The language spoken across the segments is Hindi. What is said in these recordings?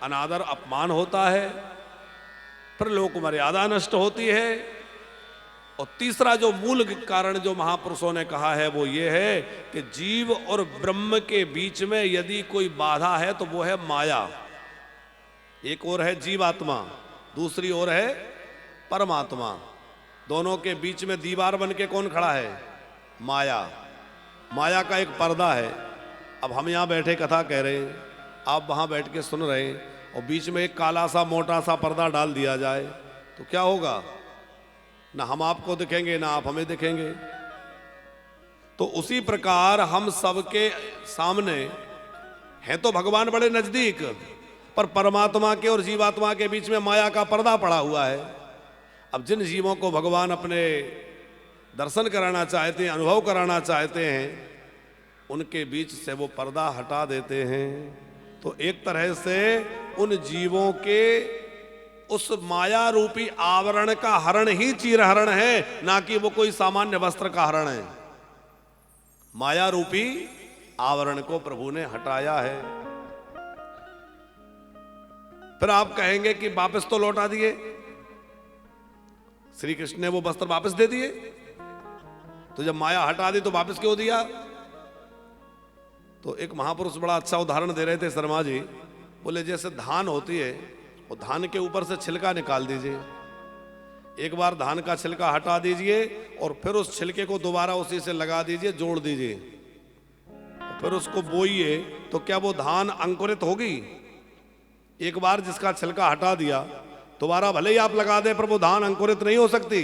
अनादर अपमान होता है, फिर लोक मर्यादा नष्ट होती है। और तीसरा जो मूल कारण जो महापुरुषों ने कहा है वो ये है कि जीव और ब्रह्म के बीच में यदि कोई बाधा है तो वो है माया। एक ओर है जीवात्मा, दूसरी ओर है परमात्मा। दोनों के बीच में दीवार बन के कौन खड़ा है? माया। माया का एक पर्दा है। अब हम यहाँ बैठे कथा कह रहे हैं, आप वहाँ बैठ के सुन रहे हैं, और बीच में एक काला सा मोटा सा पर्दा डाल दिया जाए तो क्या होगा? ना हम आपको दिखेंगे ना आप हमें दिखेंगे। तो उसी प्रकार हम सबके सामने हैं तो भगवान बड़े नजदीक, पर परमात्मा के और जीवात्मा के बीच में माया का पर्दा पड़ा हुआ है। अब जिन जीवों को भगवान अपने दर्शन कराना चाहते हैं, अनुभव कराना चाहते हैं, उनके बीच से वो पर्दा हटा देते हैं। तो एक तरह से उन जीवों के उस माया रूपी आवरण का हरण ही चीरहरण है, ना कि वो कोई सामान्य वस्त्र का हरण है। माया रूपी आवरण को प्रभु ने हटाया है। फिर आप कहेंगे कि वापस तो लौटा दिए, श्री कृष्ण ने वो वस्त्र वापस दे दिए, तो जब माया हटा दी तो वापस क्यों दिया? तो एक महापुरुष बड़ा अच्छा उदाहरण दे रहे थे शर्मा जी। बोले जैसे धान होती है, वो धान के ऊपर से छिलका निकाल दीजिए, एक बार धान का छिलका हटा दीजिए और फिर उस छिलके को दोबारा उसी से लगा दीजिए, जोड़ दीजिए, फिर उसको बोइए, तो क्या वो धान अंकुरित होगी? एक बार जिसका छिलका हटा दिया, दोबारा भले ही आप लगा दें पर वो धान अंकुरित नहीं हो सकती।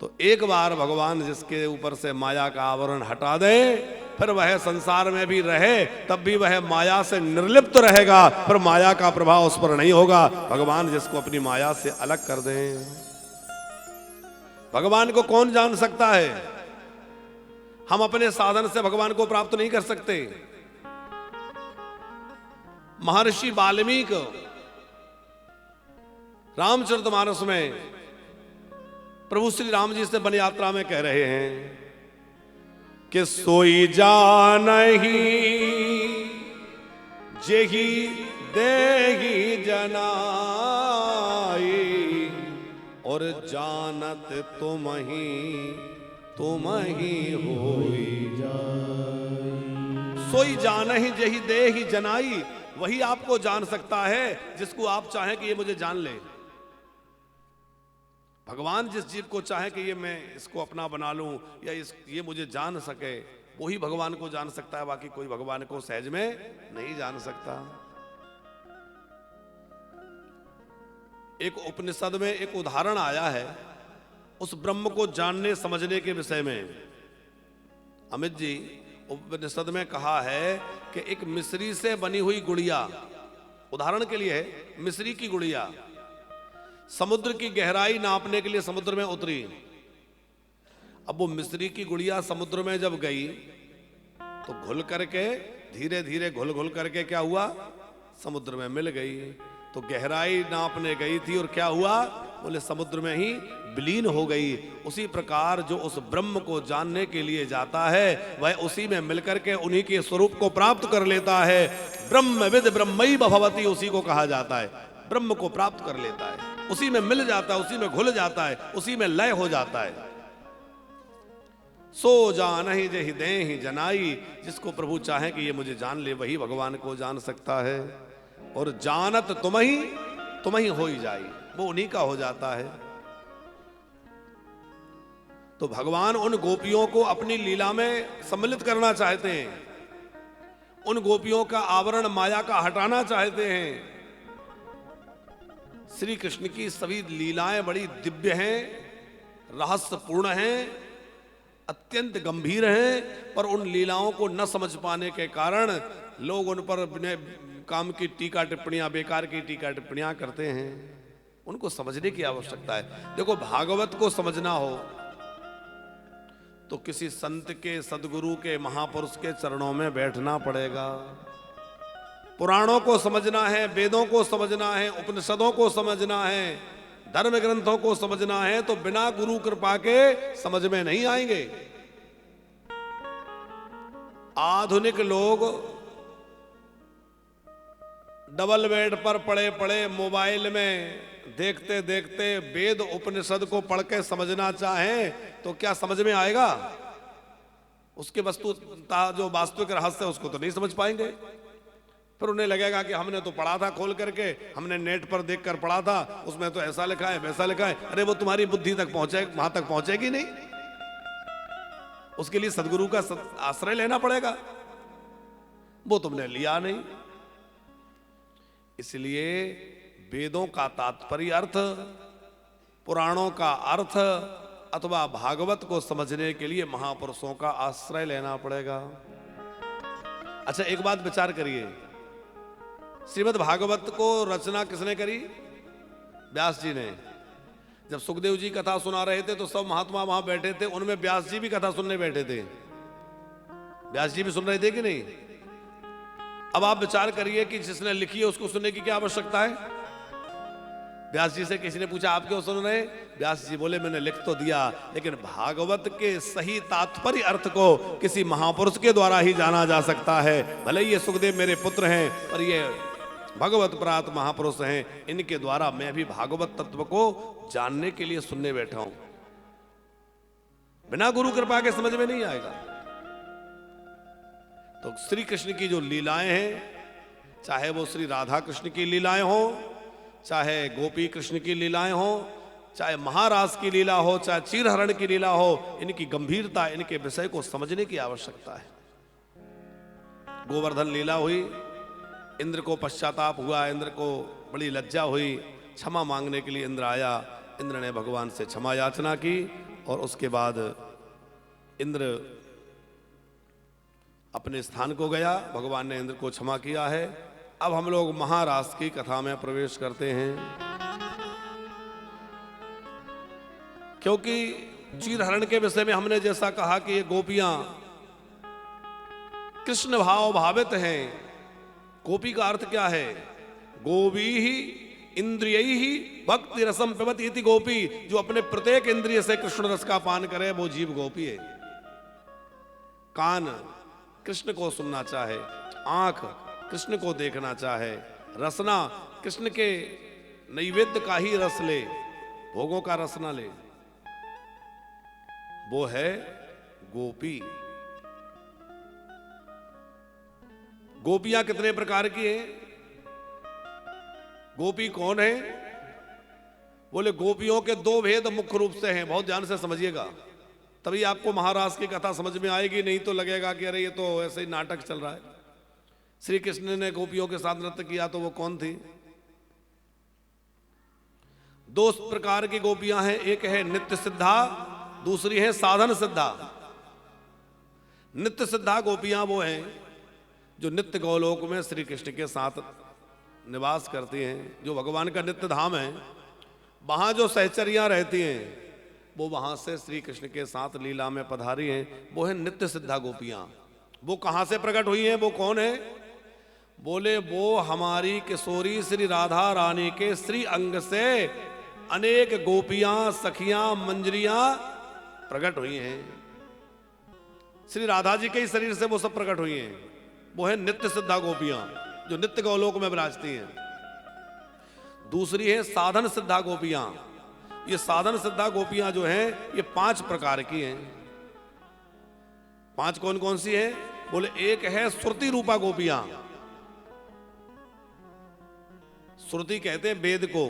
तो एक बार भगवान जिसके ऊपर से माया का आवरण हटा दे, फिर वह संसार में भी रहे तब भी वह माया से निर्लिप्त रहेगा, पर माया का प्रभाव उस पर नहीं होगा। भगवान जिसको अपनी माया से अलग कर दें, भगवान को कौन जान सकता है? हम अपने साधन से भगवान को प्राप्त नहीं कर सकते। महर्षि वाल्मीकि रामचरितमानस में प्रभु श्री राम जी से वन यात्रा में कह रहे हैं कि सोई जानहि जेहि देहि जनाई, और जानत तुम ही होई जाई। सोई जानहि जेहि देहि जनाई, वही आपको जान सकता है जिसको आप चाहें कि ये मुझे जान ले। भगवान जिस जीव को चाहे कि ये मैं इसको अपना बना लूं या ये मुझे जान सके, वही भगवान को जान सकता है, बाकी कोई भगवान को सहज में नहीं जान सकता। एक उपनिषद में एक उदाहरण आया है उस ब्रह्म को जानने समझने के विषय में। अमित जी, उपनिषद में कहा है कि एक मिस्री से बनी हुई गुड़िया, उदाहरण के लिए है, मिस्री की गुड़िया समुद्र की गहराई नापने के लिए समुद्र में उतरी। अब वो मिस्री की गुड़िया समुद्र में जब गई तो घुल करके धीरे धीरे घुल करके क्या हुआ? समुद्र में मिल गई। तो गहराई नापने गई थी और क्या हुआ? बोले समुद्र में ही विलीन हो गई। उसी प्रकार जो उस ब्रह्म को जानने के लिए जाता है वह उसी में मिलकर के उन्हीं के स्वरूप को प्राप्त कर लेता है। ब्रह्मविद ब्रह्मैव भवति, उसी को कहा जाता है। ब्रह्म को प्राप्त कर लेता है, उसी में मिल जाता है, उसी में घुल जाता है, उसी में लय हो जाता है। सो जानहि जेहि देहि जनाई, जिसको प्रभु चाहे कि ये मुझे जान ले, वही भगवान को जान सकता है। और जानत तुम ही हो ही जाई, वो उन्हीं का हो जाता है। तो भगवान उन गोपियों को अपनी लीला में सम्मिलित करना चाहते हैं, उन गोपियों का आवरण माया का हटाना चाहते हैं। श्री कृष्ण की सभी लीलाएं बड़ी दिव्य हैं, रहस्यपूर्ण हैं, अत्यंत गंभीर हैं, पर उन लीलाओं को न समझ पाने के कारण लोग उन पर काम की टीका टिप्पणियां, बेकार की टीका टिप्पणियां करते हैं। उनको समझने की आवश्यकता है। देखो, भागवत को समझना हो तो किसी संत के, सदगुरु के, महापुरुष के चरणों में बैठना पड़ेगा। पुराणों को समझना है, वेदों को समझना है, उपनिषदों को समझना है, धर्म ग्रंथों को समझना है, तो बिना गुरु कृपा के समझ में नहीं आएंगे। आधुनिक लोग डबल बेड पर पड़े पड़े मोबाइल में देखते देखते वेद उपनिषद को पढ़ के समझना चाहें तो क्या समझ में आएगा? उसके वस्तुतः जो वास्तविक रहस्य है उसको तो नहीं समझ पाएंगे। फिर उन्हें लगेगा कि हमने तो पढ़ा था खोल करके, हमने नेट पर देखकर पढ़ा था, उसमें तो ऐसा लिखा है वैसा लिखा है। अरे वो तुम्हारी बुद्धि तक पहुंचे, वहां तक पहुंचेगी नहीं। उसके लिए सदगुरु का आश्रय लेना पड़ेगा, वो तुमने लिया नहीं। इसलिए वेदों का तात्पर्य अर्थ, पुराणों का अर्थ अथवा भागवत को समझने के लिए महापुरुषों का आश्रय लेना पड़ेगा। अच्छा, एक बात विचार करिए, श्रीमद् भागवत को रचना किसने करी? व्यास जी ने। जब सुखदेव जी कथा सुना रहे थे तो सब महात्मा वहां बैठे थे, उनमें व्यास जी भी कथा सुनने बैठे थे। व्यास जी भी सुन रहे थे कि नहीं? अब आप विचार करिए कि जिसने लिखी है उसको सुनने की क्या आवश्यकता है? व्यास जी से किसी ने पूछा आप क्यों सुन रहे? व्यास जी बोले मैंने लिख तो दिया, लेकिन भागवत के सही तात्पर्य अर्थ को किसी महापुरुष के द्वारा ही जाना जा सकता है। भले ये सुखदेव मेरे पुत्र हैं, पर ये भगवत प्रात महापुरुष हैं, इनके द्वारा मैं भी भागवत तत्व को जानने के लिए सुनने बैठा हूं। बिना गुरु कृपा के समझ में नहीं आएगा। तो श्री कृष्ण की जो लीलाएं हैं, चाहे वो श्री राधा कृष्ण की लीलाएं हो, चाहे गोपी कृष्ण की लीलाएं हो, चाहे महारास की लीला हो, चाहे चीरहरण की लीला हो, इनकी गंभीरता, इनके विषय को समझने की आवश्यकता है। गोवर्धन लीला हुई, इंद्र को पश्चाताप हुआ, इंद्र को बड़ी लज्जा हुई, क्षमा मांगने के लिए इंद्र आया। इंद्र ने भगवान से क्षमा याचना की और उसके बाद इंद्र अपने स्थान को गया, भगवान ने इंद्र को क्षमा किया है। अब हम लोग महारास की कथा में प्रवेश करते हैं, क्योंकि चीरहरण के विषय में हमने जैसा कहा कि ये गोपियां कृष्ण भाव भावित हैं। गोपी का अर्थ क्या है? गोपी ही इंद्रिय ही भक्ति रसम पिबति इति गोपी। जो अपने प्रत्येक इंद्रिय से कृष्ण रस का पान करे वो जीव गोपी है। कान कृष्ण को सुनना चाहे, आंख कृष्ण को देखना चाहे, रसना कृष्ण के नैवेद्य का ही रस ले, भोगों का रस ना ले, वो है गोपी। गोपियां कितने प्रकार की हैं? गोपी कौन है? बोले गोपियों के दो भेद मुख्य रूप से हैं, बहुत ध्यान से समझिएगा, तभी आपको महारास की कथा समझ में आएगी। नहीं तो लगेगा कि अरे ये तो ऐसे ही नाटक चल रहा है। श्री कृष्ण ने गोपियों के साथ नृत्य किया तो वो कौन थी? दो प्रकार की गोपियां हैं, एक है नित्य सिद्धा, दूसरी है साधन सिद्धा। नित्य सिद्धा गोपियां वो हैं जो नित्य गौलोक में श्री कृष्ण के साथ निवास करती हैं, जो भगवान का नित्य धाम है। वहां जो सहचरियां रहती हैं वो वहां से श्री कृष्ण के साथ लीला में पधारी हैं, वो है नित्य सिद्धा गोपियां। वो कहां से प्रकट हुई हैं? वो कौन है? बोले वो हमारी किशोरी श्री राधा रानी के श्री अंग से अनेक गोपियां, सखियां, मंजरियां प्रकट हुई हैं। श्री राधा जी के ही शरीर से वो सब प्रकट हुई हैं। वो है नित्य सिद्धा गोपियां जो नित्य गौलोक में विराजती हैं। दूसरी है साधन सिद्धा गोपियां। ये साधन सिद्धा गोपियां जो हैं ये 5 प्रकार की हैं। 5 कौन कौन सी है? बोले एक है श्रुति रूपा गोपियां। श्रुति कहते हैं वेद को।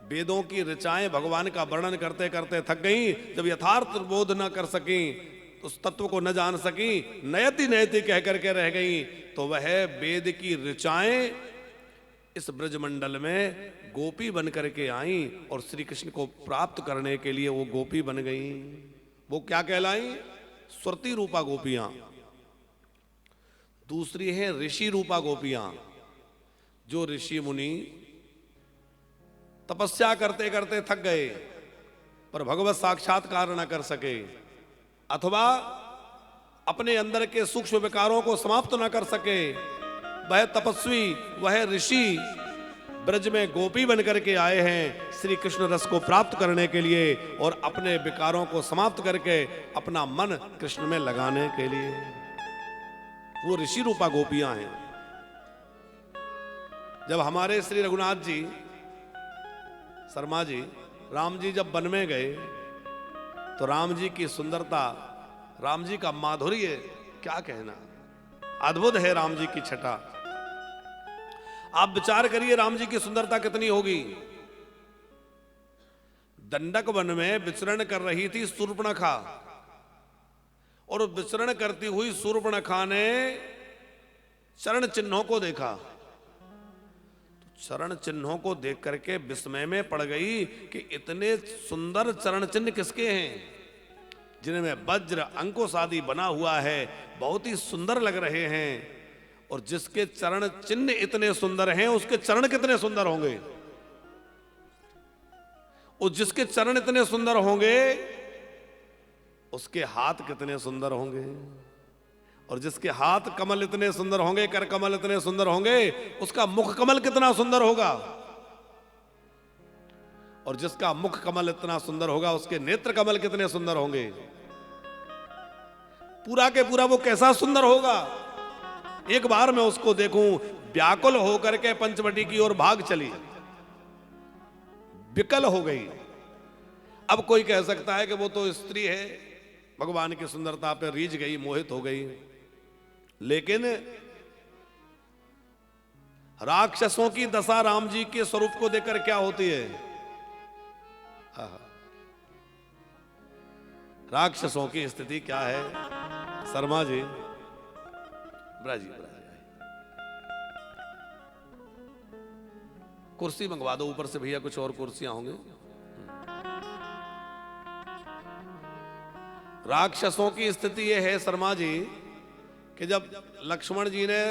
वेदों की ऋचाएं भगवान का वर्णन करते करते थक गई, जब यथार्थ बोध न कर सकी, उस तत्व को न जान सकी, नयति नयति कह करके रह गई, तो वह वेद की ऋचाएं इस ब्रजमंडल में गोपी बन करके आई और श्री कृष्ण को प्राप्त करने के लिए वो गोपी बन गई। वो क्या कहलाई? श्रुति रूपा गोपियां। दूसरी है ऋषि रूपा गोपियां, जो ऋषि मुनि तपस्या करते करते थक गए पर भगवत साक्षात्कार न कर सके, अथवा अपने अंदर के सूक्ष्म विकारों को समाप्त न कर सके, वह तपस्वी, वह ऋषि ब्रज में गोपी बनकर के आए हैं श्री कृष्ण रस को प्राप्त करने के लिए और अपने विकारों को समाप्त करके अपना मन कृष्ण में लगाने के लिए। वो ऋषि रूपा गोपियां हैं। जब हमारे श्री रघुनाथ जी शर्मा जी, राम जी जब वन में गए तो राम जी की सुंदरता, राम जी का माधुर्य क्या कहना, अद्भुत है राम जी की छटा। आप विचार करिए राम जी की सुंदरता कितनी होगी। दंडक वन में विचरण कर रही थी शूर्पणखा, और विचरण करती हुई शूर्पणखा ने चरण चिन्हों को देखा। तो चरण चिन्हों को देख करके विस्मय में पड़ गई कि इतने सुंदर चरण चिन्ह किसके हैं, जिनमें वज्र अंकुश आदि बना हुआ है, बहुत ही सुंदर लग रहे हैं। और जिसके चरण चिन्ह इतने सुंदर हैं उसके चरण कितने सुंदर होंगे, और जिसके चरण इतने सुंदर होंगे उसके हाथ कितने सुंदर होंगे, और जिसके हाथ कमल इतने सुंदर होंगे, कर कमल इतने सुंदर होंगे, उसका मुख कमल कितना सुंदर होगा, और जिसका मुख कमल इतना सुंदर होगा उसके नेत्र कमल कितने सुंदर होंगे। पूरा के पूरा वो कैसा सुंदर होगा। एक बार मैं उसको देखूं, व्याकुल होकर के पंचवटी की ओर भाग चली, विकल हो गई। अब कोई कह सकता है कि वो तो स्त्री है, भगवान की सुंदरता पे रीझ गई, मोहित हो गई। लेकिन राक्षसों की दशा राम जी के स्वरूप को देखकर क्या होती है। राक्षसों की स्थिति क्या है शर्मा जी, ब्राजी कुर्सी मंगवा दो ऊपर से भैया, कुछ और कुर्सियां होंगे। राक्षसों की स्थिति यह है शर्मा जी कि जब लक्ष्मण जी ने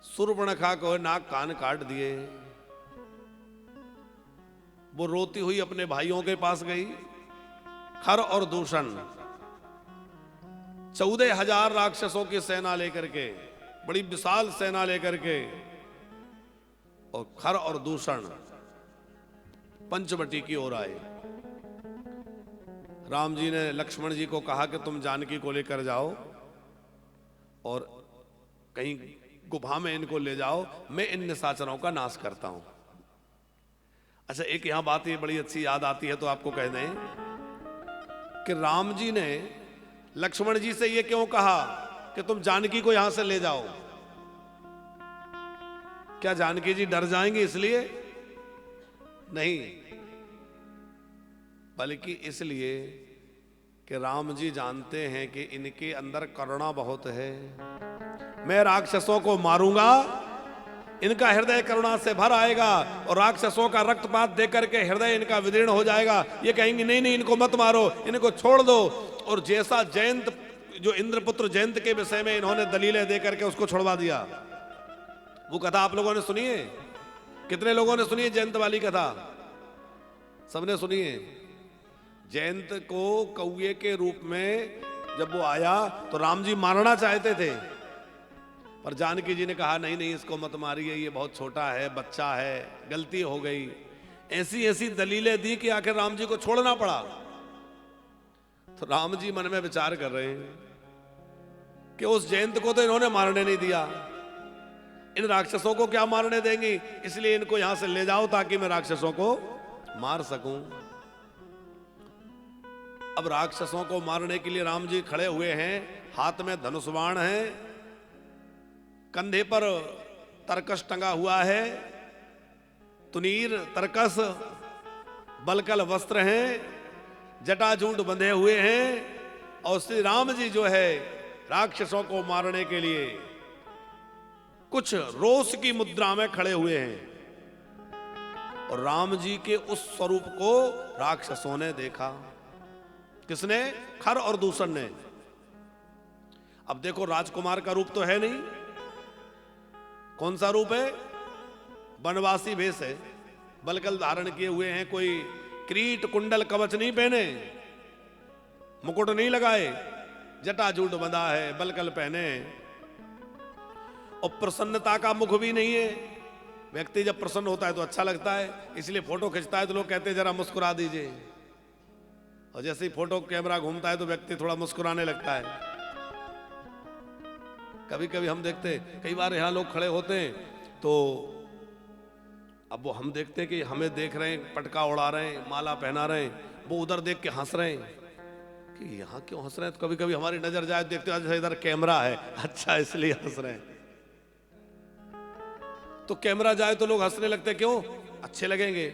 शूर्पणखा को नाक कान काट दिए, वो रोती हुई अपने भाइयों के पास गई। खर और दूषण 14,000 राक्षसों की सेना लेकर के, बड़ी विशाल सेना लेकर के, और खर और दूषण पंचवटी की ओर आए। राम जी ने लक्ष्मण जी को कहा कि तुम जानकी को लेकर जाओ और कहीं गुफा में इनको ले जाओ, मैं इन निशाचरों का नाश करता हूं। अच्छा, एक यहां बात ये बड़ी अच्छी याद आती है तो आपको कह दें कि राम जी ने लक्ष्मण जी से ये क्यों कहा कि तुम जानकी को यहां से ले जाओ। क्या जानकी जी डर जाएंगे इसलिए? नहीं, बल्कि इसलिए कि राम जी जानते हैं कि इनके अंदर करुणा बहुत है। मैं राक्षसों को मारूंगा, इनका हृदय करुणा से भर आएगा और राक्षसों का रक्तपात देकर के हृदय इनका विदीर्ण हो जाएगा। ये कहेंगे नहीं नहीं, इनको मत मारो, इनको छोड़ दो। और जैसा जयंत, जो इंद्रपुत्र जयंत के विषय में इन्होंने दलीलें देकर के उसको छुड़वा दिया, वो कथा आप लोगों ने सुनी है? कितने लोगों ने सुनी है जयंत वाली कथा? सबने सुनी है। जयंत को कौए के रूप में जब वो आया तो राम जी मारना चाहते थे, पर जानकी जी ने कहा नहीं नहीं, इसको मत मारिए, ये बहुत छोटा है, बच्चा है, गलती हो गई। ऐसी ऐसी दलीलें दी कि आखिर राम जी को छोड़ना पड़ा। तो राम जी मन में विचार कर रहे हैं कि उस जयंत को तो इन्होंने मारने नहीं दिया, इन राक्षसों को क्या मारने देंगी, इसलिए इनको यहां से ले जाओ ताकि मैं राक्षसों को मार सकूं। अब राक्षसों को मारने के लिए राम जी खड़े हुए हैं, हाथ में धनुष बाण है, कंधे पर तरकस टंगा हुआ है, तुनीर तरकस बलकल वस्त्र हैं, जटाजूट बंधे हुए हैं, और श्री राम जी जो है राक्षसों को मारने के लिए कुछ रोष की मुद्रा में खड़े हुए हैं। और राम जी के उस स्वरूप को राक्षसों ने देखा। किसने? खर और दूषण ने। अब देखो, राजकुमार का रूप तो है नहीं, कौन सा रूप है? वनवासी भेष है, बलकल धारण किए हुए हैं, कोई क्रीट कुंडल कवच नहीं पहने, मुकुट नहीं लगाए, जटाजूट बंधा है, बलकल पहने, और प्रसन्नता का मुख भी नहीं है। व्यक्ति जब प्रसन्न होता है तो अच्छा लगता है, इसलिए फोटो खींचता है तो लोग कहते हैं जरा मुस्कुरा दीजिए, और जैसे ही फोटो कैमरा घूमता है तो व्यक्ति थोड़ा मुस्कुराने लगता है। कभी कभी हम देखते, कई बार यहां लोग खड़े होते हैं तो अब वो हम देखते हैं कि हमें देख रहे हैं, पटका उड़ा रहे हैं, माला पहना रहे हैं, वो उधर देख के हंस रहे हैं कि यहाँ क्यों हंस रहे हैं। तो कभी कभी हमारी नजर जाए, देखते हैं अच्छा इधर कैमरा है, अच्छा इसलिए हंस रहे हैं। तो कैमरा जाए तो लोग हंसने लगते हैं, क्यों? अच्छे लगेंगे।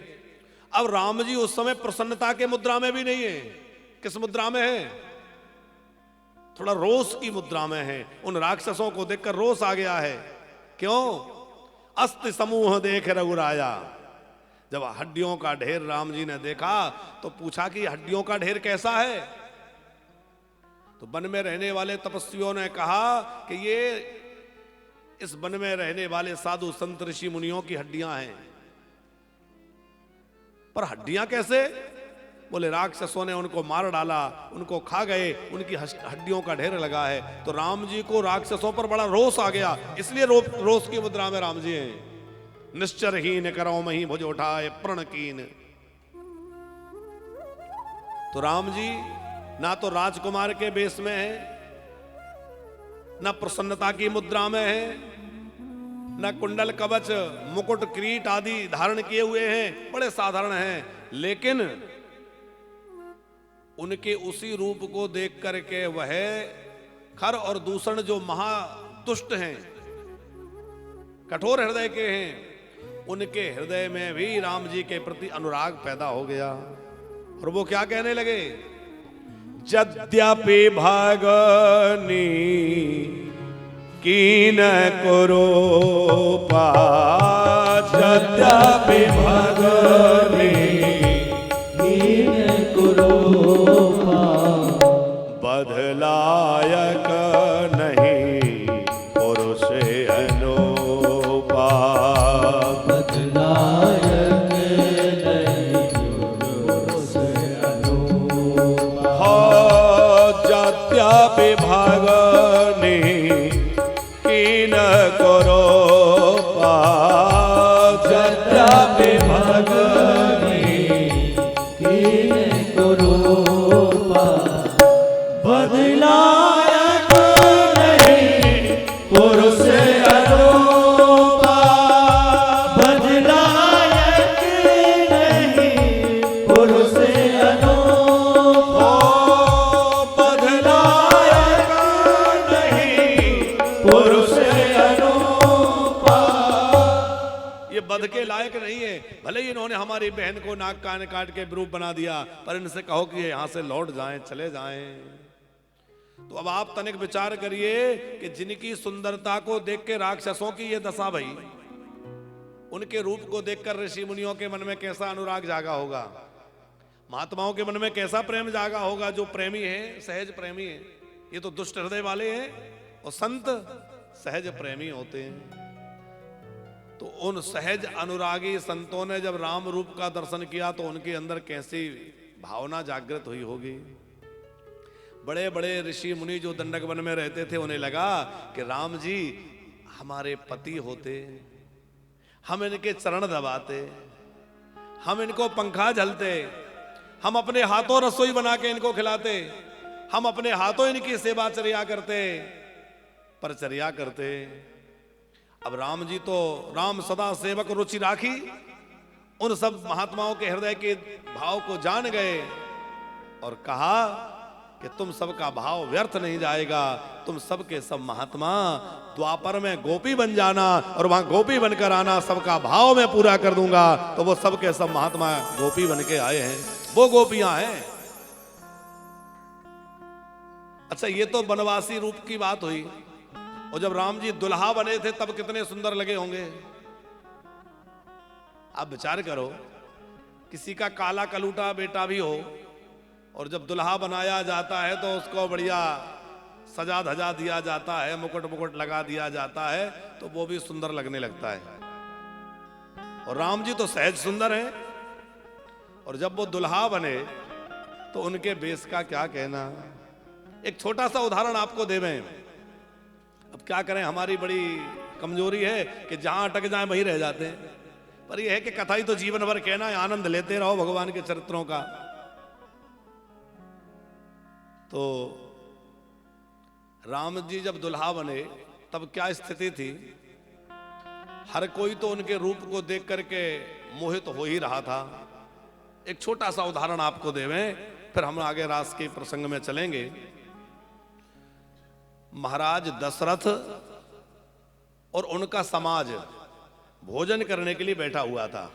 अब राम जी उस समय प्रसन्नता के मुद्रा में भी नहीं है। किस मुद्रा में है? थोड़ा रोष की मुद्रा में है। उन राक्षसों को देखकर रोष आ गया है। क्यों? अस्ति समूह देख रघुराया। जब हड्डियों का ढेर राम जी ने देखा तो पूछा कि हड्डियों का ढेर कैसा है? तो वन में रहने वाले तपस्वियों ने कहा कि ये इस वन में रहने वाले साधु संत ऋषि मुनियों की हड्डियां हैं। पर हड्डियां कैसे? बोले राक्षसों ने उनको मार डाला, उनको खा गए, उनकी हड्डियों का ढेर लगा है। तो राम जी को राक्षसों पर बड़ा रोष आ गया, इसलिए रोष की मुद्रा में राम जी हैं। निश्चरहीन करो मही भुज उठाए प्रणकीन। तो राम जी ना तो राजकुमार के वेश में है, ना प्रसन्नता की मुद्रा में है, ना कुंडल कवच मुकुट किरीट आदि धारण किए हुए हैं, बड़े साधारण हैं। लेकिन उनके उसी रूप को देख करके वह खर और दूषण जो महादुष्ट हैं, कठोर हृदय के हैं, उनके हृदय में भी राम जी के प्रति अनुराग पैदा हो गया। और वो क्या कहने लगे? यद्यपि भागनी कीन कुरूपा, यद्यपि भागनी कीन कुरूपा, बदलायक नहीं पुरुष अनुपा, बदलायक नहीं पुरुष अनुपा। यद्यपि भागनी कीन कुरूपा, यद्यपि भागनी कीन कुरूपा, बदलायक नहीं पुरुष अनुपा, बदलायक नहीं पुरुष अनुपा, बदलायक नहीं पुरुष अनुपा। ये बध के लायक नहीं है। भले ही इन्होंने हमारी बहन को नाक कान काट के विरूप बना दिया, पर इनसे कहो कि यहां से लौट जाएं, चले जाएं। तो अब आप तनिक विचार करिए कि जिनकी सुंदरता को देख के राक्षसों की ये दशा भई, उनके रूप को देखकर ऋषि मुनियों के मन में कैसा अनुराग जागा होगा, महात्माओं के मन में कैसा प्रेम जागा होगा। जो प्रेमी है, सहज प्रेमी है। ये तो दुष्ट हृदय वाले हैं, और संत सहज प्रेमी होते हैं। तो उन सहज अनुरागी संतों ने जब राम रूप का दर्शन किया तो उनके अंदर कैसी भावना जागृत हुई होगी। बड़े बड़े ऋषि मुनि जो दंडक वन में रहते थे, उन्हें लगा कि राम जी हमारे पति होते, हम इनके चरण दबाते, हम इनको पंखा झलते, हम अपने हाथों रसोई बना के इनको खिलाते, हम अपने हाथों इनकी सेवा चर्या करते, परचर्या करते। अब राम जी तो राम सदा सेवक रुचि राखी, उन सब महात्माओं के हृदय के भाव को जान गए और कहा कि तुम सबका भाव व्यर्थ नहीं जाएगा, तुम सबके सब महात्मा द्वापर में गोपी बन जाना और वहां गोपी बनकर आना, सबका भाव मैं पूरा कर दूंगा। तो वो सबके सब महात्मा गोपी बन के आए हैं, वो गोपियां हैं। अच्छा, ये तो वनवासी रूप की बात हुई, और जब राम जी दुल्हा बने थे तब कितने सुंदर लगे होंगे। आप विचार करो, किसी का काला कलूटा बेटा भी हो और जब दुल्हा बनाया जाता है तो उसको बढ़िया सजा धजा दिया जाता है, मुकुट मुकुट लगा दिया जाता है, तो वो भी सुंदर लगने लगता है। और राम जी तो सहज सुंदर हैं, और जब वो दुल्हा बने तो उनके बेस का क्या कहना। एक छोटा सा उदाहरण आपको देवें। अब क्या करें, हमारी बड़ी कमजोरी है कि जहां अटक जाए वहीं रह जाते हैं। पर यह है कि कथा ही तो जीवन भर कहना है, आनंद लेते रहो भगवान के चरित्रों का। तो राम जी जब दुल्हा बने तब क्या स्थिति थी। हर कोई तो उनके रूप को देख करके मोहित हो ही रहा था। एक छोटा सा उदाहरण आपको देवें, फिर हम आगे रास के प्रसंग में चलेंगे। महाराज दशरथ और उनका समाज भोजन करने के लिए बैठा हुआ था।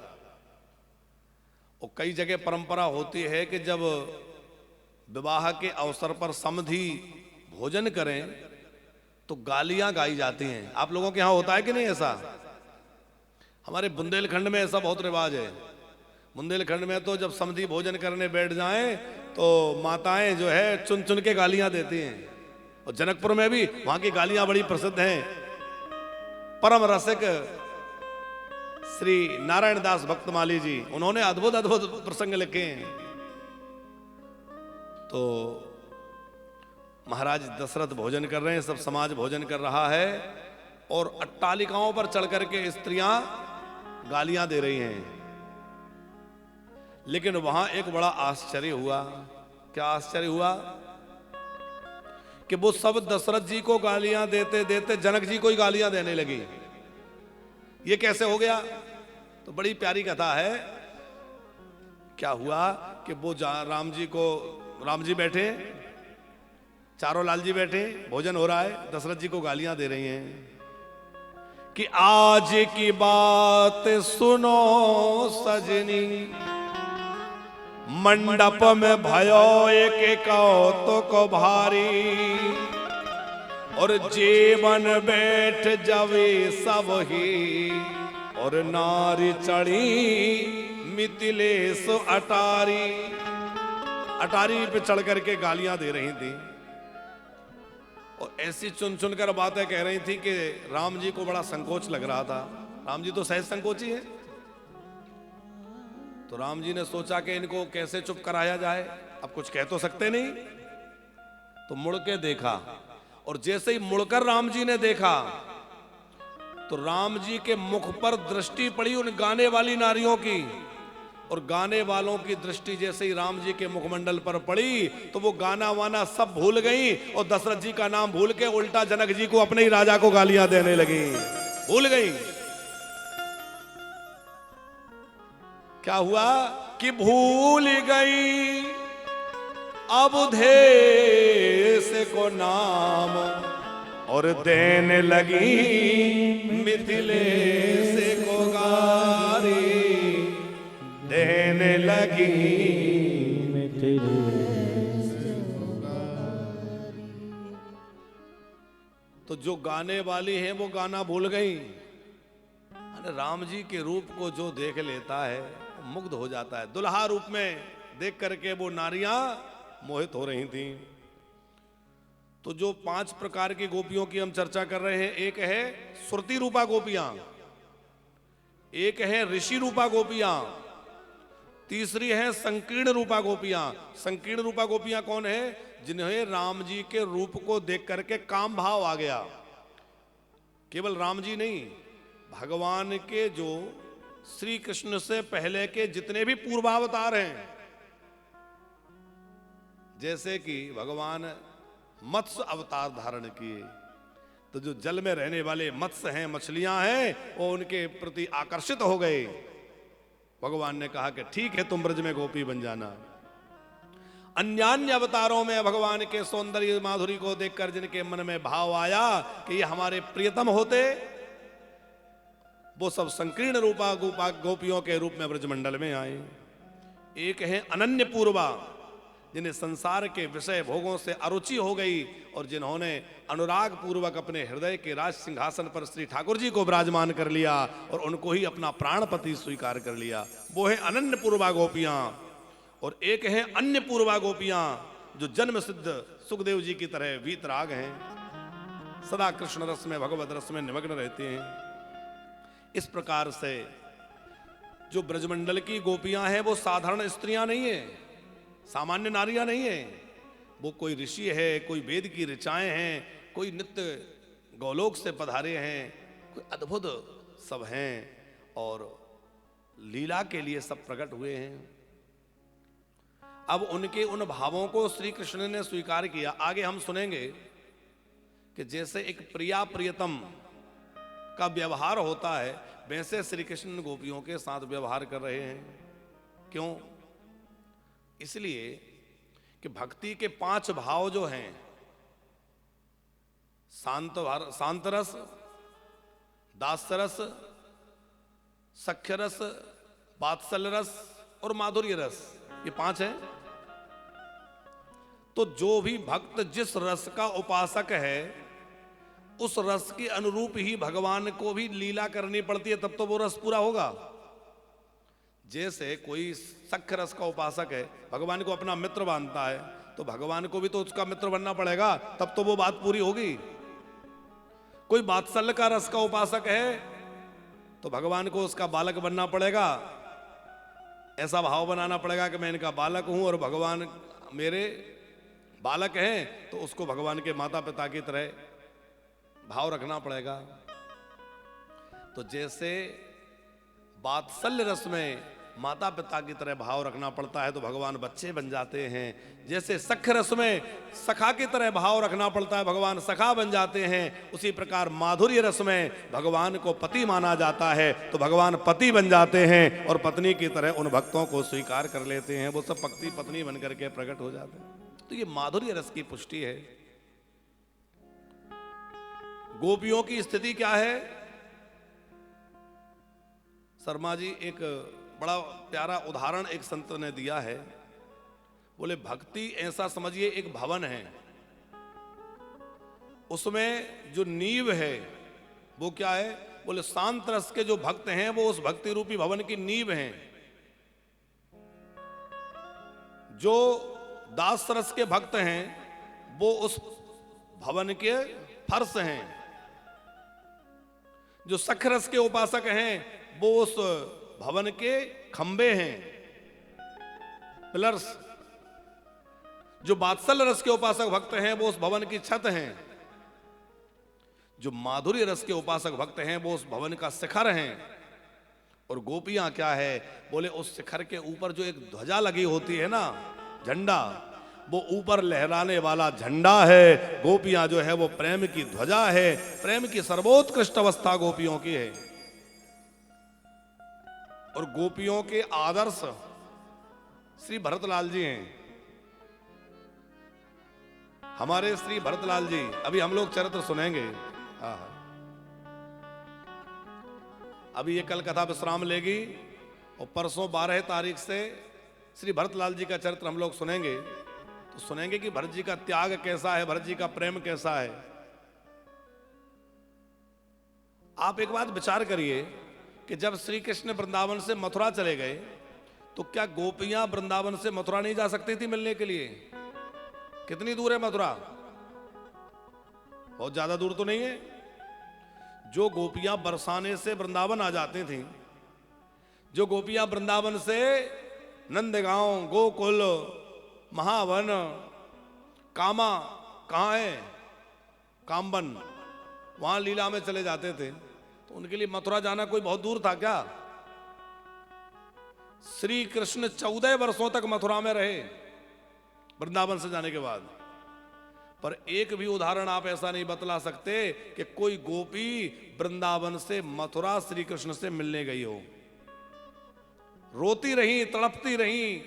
और कई जगह परंपरा होती है कि जब विवाह के अवसर पर समधी भोजन करें तो गालियां गाई जाती हैं। आप लोगों के यहां होता है कि नहीं ऐसा? हमारे बुंदेलखंड में ऐसा बहुत रिवाज है। बुंदेलखंड में तो जब समधी भोजन करने बैठ जाएं तो माताएं जो है चुन चुन के गालियां देती हैं। और जनकपुर में भी वहां की गालियां बड़ी प्रसिद्ध हैं। परम रसिक श्री नारायण दास भक्तमाली जी, उन्होंने अद्भुत अद्भुत प्रसंग लिखे हैं। तो महाराज दशरथ भोजन कर रहे हैं, सब समाज भोजन कर रहा है और अट्टालिकाओं पर चढ़ करके स्त्रियां गालियां दे रही हैं। लेकिन वहां एक बड़ा आश्चर्य हुआ। क्या आश्चर्य हुआ? कि वो सब दशरथ जी को गालियां देते देते जनक जी को ही गालियां देने लगी। ये कैसे हो गया? तो बड़ी प्यारी कथा है। क्या हुआ कि वो राम जी बैठे, चारों लाल जी बैठे, भोजन हो रहा है, दशरथ जी को गालियां दे रही हैं कि आज की बात सुनो सजनी, मंडप में भयो एक कौतुक भारी, और जीवन बैठ जावे सब ही, और नारी चढ़ी मिथिलेश अटारी। अटारी पे चढ़ करके गालियां दे रही थी और ऐसी चुन चुन कर बातें कह रही थी कि राम जी को बड़ा संकोच लग रहा था। राम जी तो सहज संकोची है। तो राम जी ने सोचा कि इनको कैसे चुप कराया जाए, अब कुछ कह तो सकते नहीं। तो मुड़ के देखा, और जैसे ही मुड़कर राम जी ने देखा तो राम जी के मुख पर दृष्टि पड़ी उन गाने वाली नारियों की, और गाने वालों की दृष्टि जैसे ही राम जी के मुखमंडल पर पड़ी तो वो गाना वाना सब भूल गई और दशरथ जी का नाम भूल के उल्टा जनक जी को, अपने ही राजा को गालियां देने लगी। भूल गई। क्या हुआ कि भूल गई अवधेश को नाम, और देने लगी मिथिलेश को गारी, देने लगी मिथिलेश को गारी। तो जो गाने वाली है वो गाना भूल गई। राम जी के रूप को जो देख लेता है मुग्ध हो जाता है। दुल्हा रूप में देख करके वो नारियां मोहित हो रही थीं। तो जो 5 प्रकार की गोपियों की हम चर्चा कर रहे हैं, एक है सुरती रूपा गोपियां, एक है ऋषि रूपा गोपियां, तीसरी है संकीर्ण रूपा गोपियां। संकीर्ण रूपा गोपियां कौन है? जिन्हें राम जी के रूप को देख करके काम भाव आ गया। केवल राम जी नहीं, भगवान के जो श्री कृष्ण से पहले के जितने भी पूर्वावतार हैं, जैसे कि भगवान मत्स्य अवतार धारण किए, तो जो जल में रहने वाले मत्स्य हैं, मछलियां हैं, वो उनके प्रति आकर्षित हो गए। भगवान ने कहा कि ठीक है, तुम ब्रज में गोपी बन जाना। अन्यान्य अवतारों में भगवान के सौंदर्य माधुरी को देखकर जिनके मन में भाव आया कि ये हमारे प्रियतम होते, वो सब संकीर्ण रूपा गोपियों के रूप में ब्रजमंडल में आए। एक है अनन्य पूर्वा, जिन्हें संसार के विषय भोगों से अरुचि हो गई और जिन्होंने अनुराग पूर्वक अपने हृदय के राज सिंहासन पर श्री ठाकुर जी को विराजमान कर लिया और उनको ही अपना प्राणपति स्वीकार कर लिया, वो है अनन्य पूर्वा गोपियां। और एक है अन्य पूर्वा गोपियां, जो जन्म सिद्ध सुखदेव जी की तरह वीतराग हैं, सदा कृष्ण रस में, भगवत रस में निमग्न रहते हैं। इस प्रकार से जो ब्रजमंडल की गोपियां हैं वो साधारण स्त्रियां नहीं है, सामान्य नारियां नहीं है। वो कोई ऋषि है, कोई वेद की ऋचाएं हैं, कोई नित्य गौलोक से पधारे हैं, कोई अद्भुत सब हैं और लीला के लिए सब प्रकट हुए हैं। अब उनके उन भावों को श्री कृष्ण ने स्वीकार किया। आगे हम सुनेंगे कि जैसे एक प्रिया प्रियतम का व्यवहार होता है, वैसे श्री कृष्ण गोपियों के साथ व्यवहार कर रहे हैं। क्यों? इसलिए कि भक्ति के 5 भाव जो हैं, शांत रस, दास रस, सख्य रस, वात्सल्य रस और माधुर्य रस, ये 5 हैं। तो जो भी भक्त जिस रस का उपासक है, उस रस के अनुरूप ही भगवान को भी लीला करनी पड़ती है, तब तो वो रस पूरा होगा। जैसे कोई सख्य रस का उपासक है, भगवान को अपना मित्र मानता है, तो भगवान को भी तो उसका मित्र बनना पड़ेगा, तब तो वो बात पूरी होगी। कोई वात्सल्य का रस का उपासक है, तो भगवान को उसका बालक बनना पड़ेगा, ऐसा भाव बनाना पड़ेगा कि मैं इनका बालक हूं और भगवान मेरे बालक हैं, तो उसको भगवान के माता पिता की तरह भाव रखना पड़ेगा। तो जैसे वात्सल्य रस में माता पिता की तरह भाव रखना पड़ता है, तो भगवान बच्चे बन जाते हैं। जैसे सख्य रस में सखा की तरह भाव रखना पड़ता है, भगवान सखा बन जाते हैं। उसी प्रकार माधुर्य रस में भगवान को पति माना जाता है, तो भगवान पति बन जाते हैं और पत्नी की तरह उन भक्तों को स्वीकार कर लेते हैं। वो सब पति पत्नी बन करके प्रकट हो जाते हैं। तो ये माधुर्य रस की पुष्टि है। गोपियों की स्थिति क्या है? शर्मा जी एक बड़ा प्यारा उदाहरण एक संत ने दिया है। बोले भक्ति ऐसा समझिए एक भवन है, उसमें जो नींव है वो क्या है? बोले शांत रस के जो भक्त हैं वो उस भक्ति रूपी भवन की नींव हैं। जो दास रस के भक्त हैं वो उस भवन के फर्श हैं। जो सख्य रस के उपासक हैं वो उस भवन के खंबे हैं, पिलर्स। जो वात्सल्य रस के उपासक भक्त हैं वो उस भवन की छत हैं। जो माधुर्य रस के उपासक भक्त हैं वो उस भवन का शिखर हैं। और गोपियां क्या है? बोले उस शिखर के ऊपर जो एक ध्वजा लगी होती है ना, झंडा, वो ऊपर लहराने वाला झंडा है। गोपियां जो है वो प्रेम की ध्वजा है। प्रेम की सर्वोत्कृष्ट अवस्था गोपियों की है। और गोपियों के आदर्श श्री भरतलाल जी हैं। हमारे श्री भरतलाल जी, अभी हम लोग चरित्र सुनेंगे। अभी ये कल कथा विश्राम लेगी और परसों 12 तारीख से श्री भरतलाल जी का चरित्र हम लोग सुनेंगे। तो सुनेंगे कि भरत जी का त्याग कैसा है, भरत जी का प्रेम कैसा है। आप एक बात विचार करिए कि जब श्री कृष्ण वृंदावन से मथुरा चले गए, तो क्या गोपियां वृंदावन से मथुरा नहीं जा सकती थी मिलने के लिए? कितनी दूर है मथुरा? बहुत ज्यादा दूर तो नहीं है। जो गोपियां बरसाने से वृंदावन आ जाती थी, जो गोपियां वृंदावन से नंदगांव, गोकुल, महावन, कामा, कहाँ है, कामबन, वहां लीला में चले जाते थे, तो उनके लिए मथुरा जाना कोई बहुत दूर था क्या? श्री कृष्ण 14 वर्षों तक मथुरा में रहे वृंदावन से जाने के बाद। पर एक भी उदाहरण आप ऐसा नहीं बतला सकते कि कोई गोपी वृंदावन से मथुरा श्री कृष्ण से मिलने गई हो। रोती रही, तड़पती रही,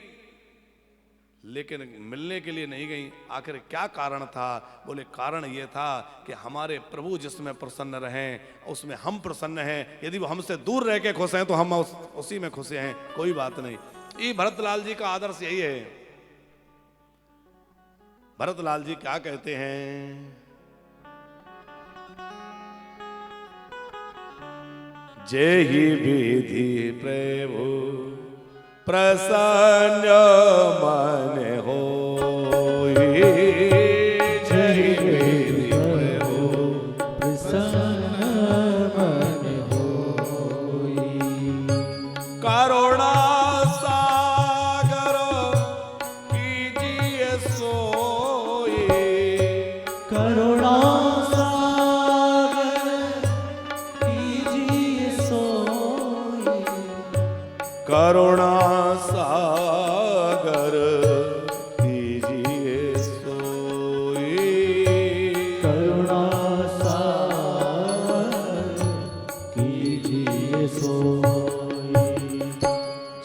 लेकिन मिलने के लिए नहीं गई। आखिर क्या कारण था? बोले कारण ये था कि हमारे प्रभु जिसमें प्रसन्न रहें उसमें हम प्रसन्न हैं। यदि वो हमसे दूर रह के खुश हैं तो हम उसी में खुश हैं, कोई बात नहीं। ये भरतलाल जी का आदर्श यही है। भरतलाल जी क्या कहते हैं? जेहि विधि प्रभु प्रसन्न मन होई, जेहि विधि प्रभु प्रसन्न मन होई। करुणा सागर कीजिए सोई, करुणा सागर कीजिए सोई। करुणा सागर कीजिए सोई। करुणा सागर दिए सोई।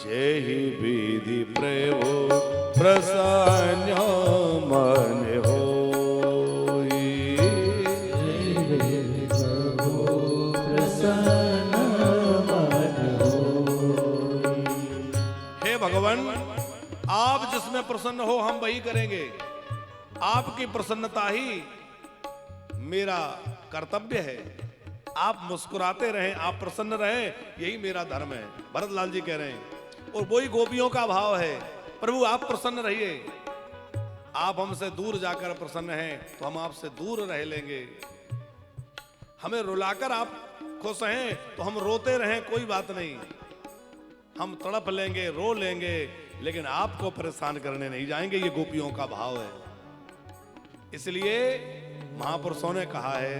जेहि विधि प्रभु प्रसन्न मन होई। प्रभु प्रसन्न मन होई। हे भगवान, आप जिसमें प्रसन्न हो हम वही करेंगे। आपकी प्रसन्नता ही मेरा कर्तव्य है। आप मुस्कुराते रहें, आप प्रसन्न रहें, यही मेरा धर्म है। भरतलाल जी कह रहे हैं। और वही गोपियों का भाव है, प्रभु आप प्रसन्न रहिए। आप हमसे दूर जाकर प्रसन्न हैं तो हम आपसे दूर रह लेंगे। हमें रुलाकर आप खुश हैं तो हम रोते रहें, कोई बात नहीं। हम तड़प लेंगे, रो लेंगे, लेकिन आपको परेशान करने नहीं जाएंगे। ये गोपियों का भाव है। इसलिए महापुरुषों ने कहा है,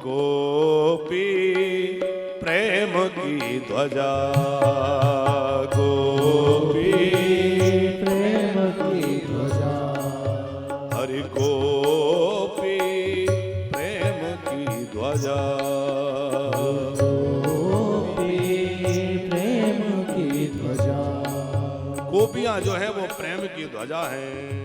गोपी प्रेम की ध्वजा, गोपी प्रेम की ध्वजा, हरि गोपी प्रेम की ध्वजा, गोपी प्रेम की ध्वजा। गोपियां जो है वो प्रेम की ध्वजा हैं।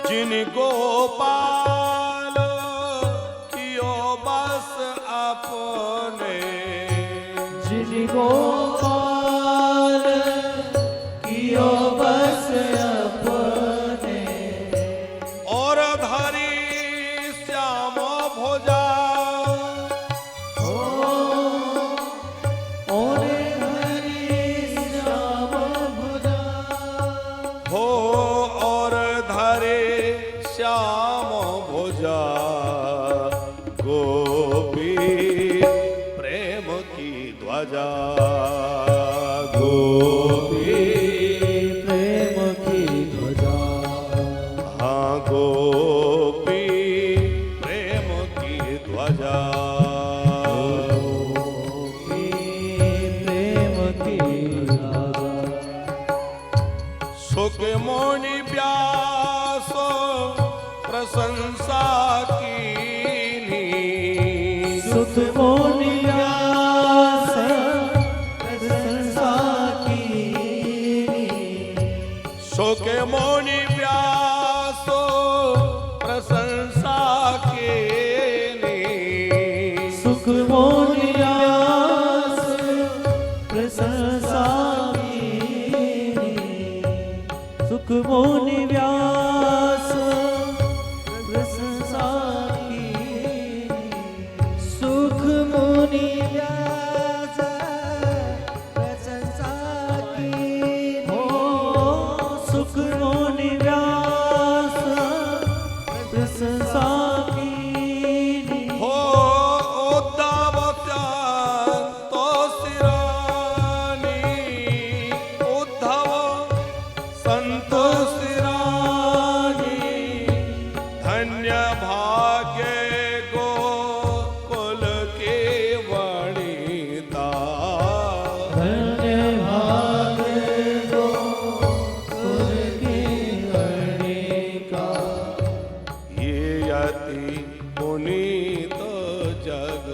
जिन गोपाल कियो बस अपने, जिन गोपाल कियो बस अपने, और धरी श्याम भुजा, और हरि श्याम भुजा, हो और धरे श्याम भुजा, गोपी प्रेम की ध्वजा, गोपी प्रेम की ध्वजा। हाँ गोपी प्रेम की ध्वजा, गोपी प्रेम की ध्वजा। सुख मोनि व्यास प्रशंसा कीनी, सुख मोनि व्यास प्रशंसा कीनी, सुख मोनि व्यास प्रशंसा कीनी, सुख मोनि व्यास प्रशंसा कीनी, सुख मोनि व्यास प्रशंसा कीनी, सुख मोनि व्यास प्रशंसा कीनी, हो सुख मोनि व्यास प्रशंसा कीनी, हो उद्धव तो सिरानी, उद्धव संत सिरानी, धन्य भाग्य गोकुल के वणिता, धन्य भाग्य गोकुल के गणिका, ये अति पुनीत जग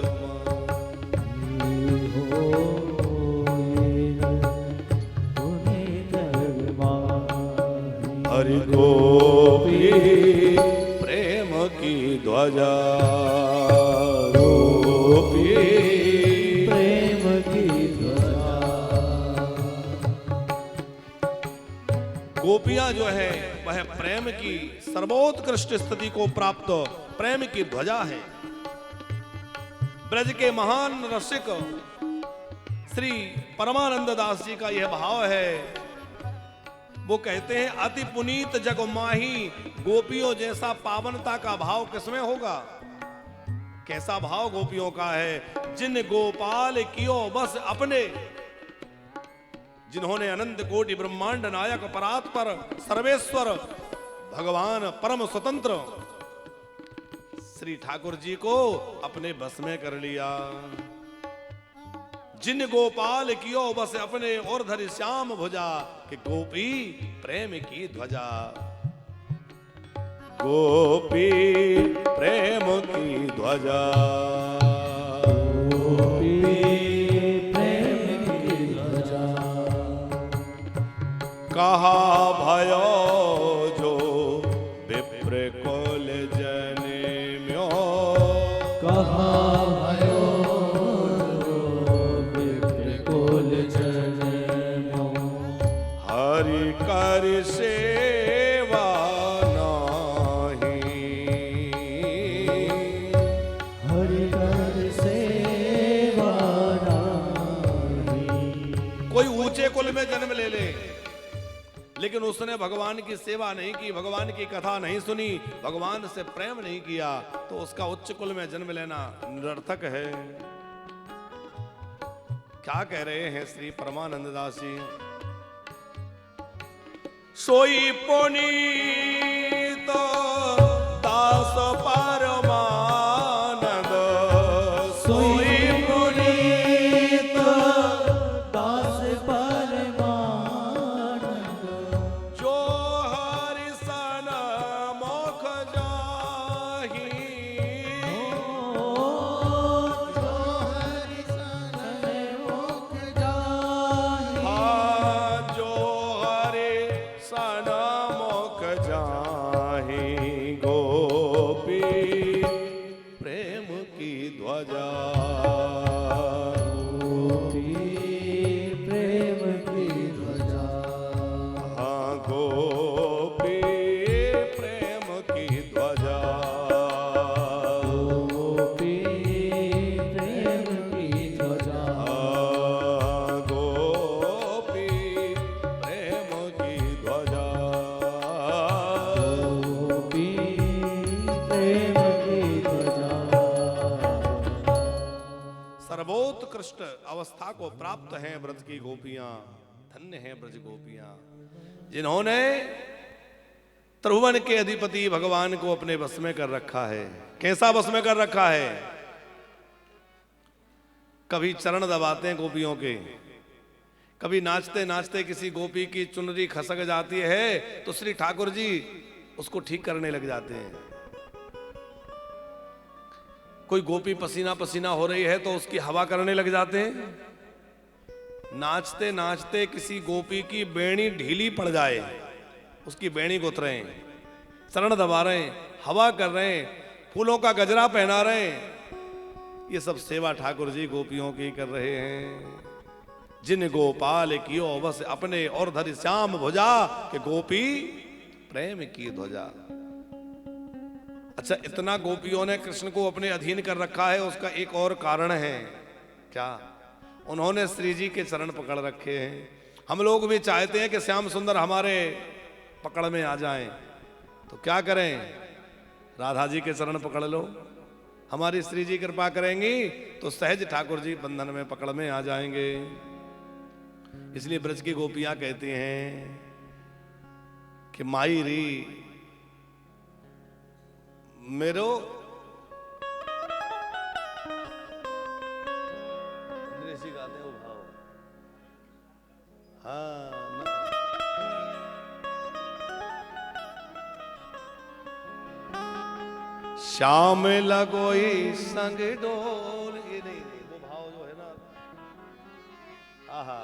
हरि गोपी प्रेम की ध्वजा, गोपी प्रेम की ध्वजा। गोपियां जो है वह प्रेम की सर्वोत्कृष्ट स्थिति को प्राप्त प्रेम की ध्वजा है। ब्रज के महान रसिक श्री परमानंद दास जी का यह भाव है। वो कहते हैं, अति पुनीत जग माही, गोपियों जैसा पावनता का भाव किसमें होगा। कैसा भाव गोपियों का है, जिन गोपाल कियो बस अपने, जिन्होंने अनंत कोटि ब्रह्मांड नायक परात्पर सर्वेश्वर भगवान परम स्वतंत्र श्री ठाकुर जी को अपने बस में कर लिया। जिन गोपाल कियो बस अपने और धरि श्याम भुजा, कि गोपी प्रेम की ध्वजा। गोपी प्रेम की ध्वजा, गोपी प्रेम की ध्वजा। कहा भयो जो विप्र कुल जनेम्यो, कहा भयो विप्र कुल जनेम्यो। हरि कर सेवा नाही, हरि कर सेवा नाही। कोई ऊंचे कुल में जन्म ले ले, लेकिन उसने भगवान की सेवा नहीं की, भगवान की कथा नहीं सुनी, भगवान से प्रेम नहीं किया, तो उसका उच्च कुल में जन्म लेना निरर्थक है। क्या कह रहे हैं श्री परमानंद दास जी? सोई पुनीत दास परमानंद, सोई पुनीत दास परमानंद। जो हरि सन मोख जाहि, जो हरि सन मुख जाहि। हाँ, जो हरि सन मोख जाहि। गोपी प्रेम की ध्वजा, गोपी प्रेम की ध्वजा। हाँ, गोपी प्रेम की ध्वजा। गोपी प्रेम की ध्वजा। हाँ, गोपी प्रेम की ध्वजा। गोपी प्रेम की ध्वजा। सर्वोत्कृष्ट अवस्था को प्राप्त हैं ब्रज की गोपियां, धन्य हैं ब्रज गोपियां, जिन्होंने त्रिभुवन के अधिपति भगवान को अपने बस में कर रखा है। कैसा बस में कर रखा है? कभी चरण दबाते हैं गोपियों के, कभी नाचते नाचते किसी गोपी की चुनरी खसक जाती है तो श्री ठाकुर जी उसको ठीक करने लग जाते हैं। कोई गोपी पसीना पसीना हो रही है तो उसकी हवा करने लग जाते हैं। नाचते नाचते किसी गोपी की बेणी ढीली पड़ जाए, उसकी बेणी गुथ रहे हैं, चरण दबा रहे हैं, हवा कर रहे हैं, फूलों का गजरा पहना रहे हैं। ये सब सेवा ठाकुर जी गोपियों की कर रहे हैं। जिन गोपाल कियो बस अपने और धरि श्याम भुजा, के गोपी प्रेम की ध्वजा। अच्छा, इतना गोपियों ने कृष्ण को अपने अधीन कर रखा है, उसका एक और कारण है। क्या? उन्होंने श्री जी के चरण पकड़ रखे हैं। हम लोग भी चाहते हैं कि श्याम सुंदर हमारे पकड़ में आ जाएं, तो क्या करें? राधा जी के चरण पकड़ लो, हमारी श्री जी कृपा करेंगी तो सहज ठाकुर जी बंधन में पकड़ में आ जाएंगे। इसलिए ब्रज की गोपियां कहती हैं कि माई री मेरो ऋषि गाते हो भाव। हाँ ना? श्याम लगोई संग डोल, ये नहीं वो भाव जो है ना। आहा,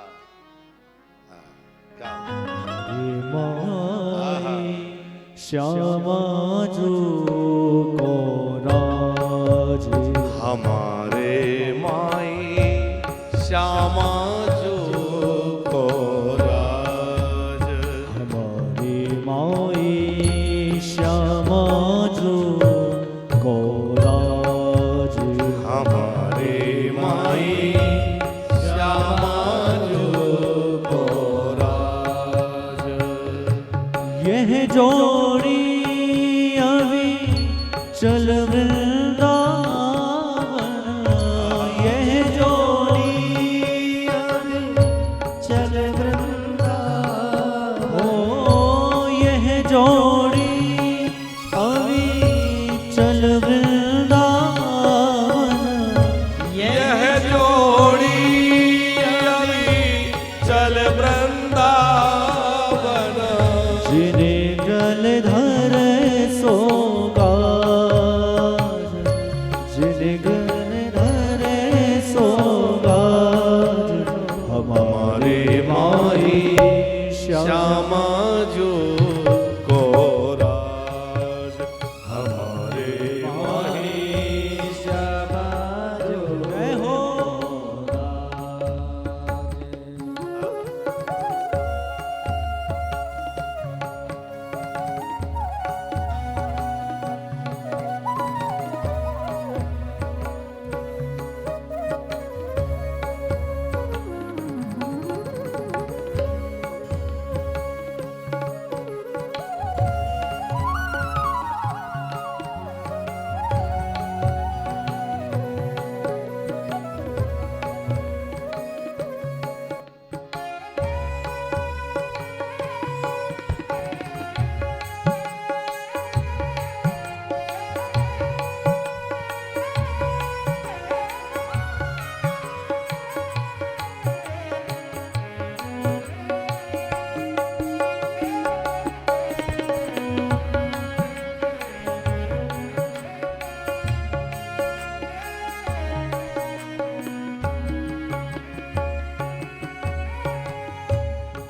क्या श्यामा जो को राज, हमारे माई श्यामा जो को राज। हमारी माई श्यामा जो को राज। हमारे माई श्यामा जो को राज। यह जोड़ी अभी चल वृंदावन, यह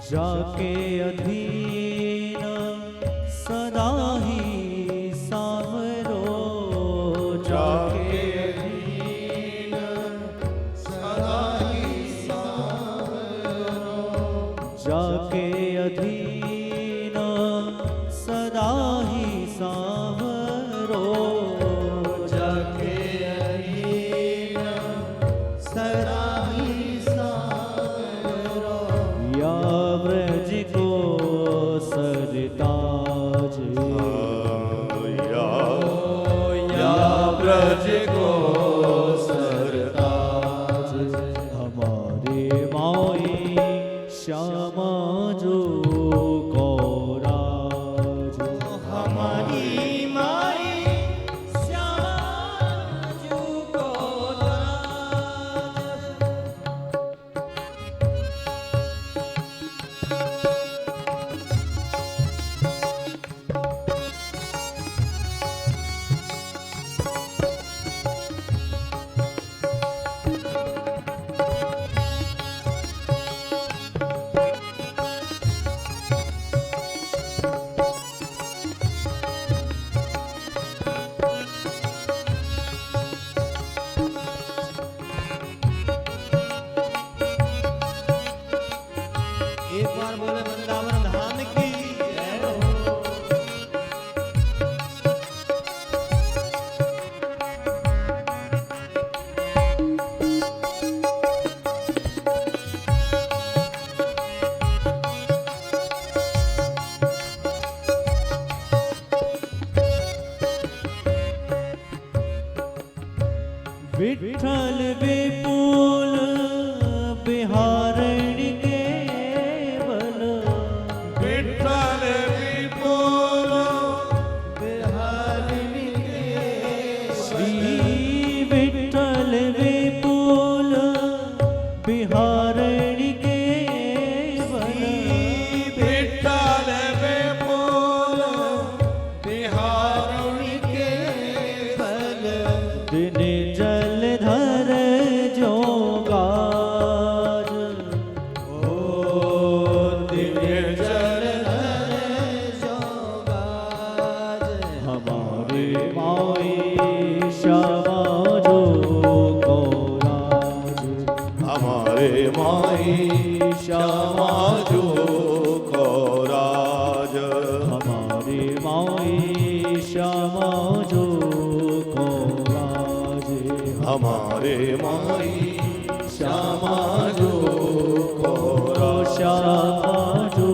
जाके अधीन सदा ही सावरो, जाके अधीन सदा ही सावरो, जाके अधीन सदा ही सावरो, जाके अधीन सदा ही सावरो, या व्रज को सरताज, या व्रज को सरताज, हमारे माई श्यामा जो को राज, हमारी माई श्यामा जो को राज। एक बार बोले वृंदावन धाम की जय हो। विठ्ठल विपुल बिहारण केवल, विठ्ठल विपुल बिहारण केवल, श्री विठ्ठल विपुल बिहारण केवल, विठ्ठल विपुल बिहारण केवल, दिन जलधर जो गाज, ओ दिन जलधर जो गाज, हमारे माई श्यामा जो को राज, हमारे माई श्यामा जो को राज, हमारे माई श्यामा जो को राज, हमारे माई श्यामा जो को राज, श्यामा जो,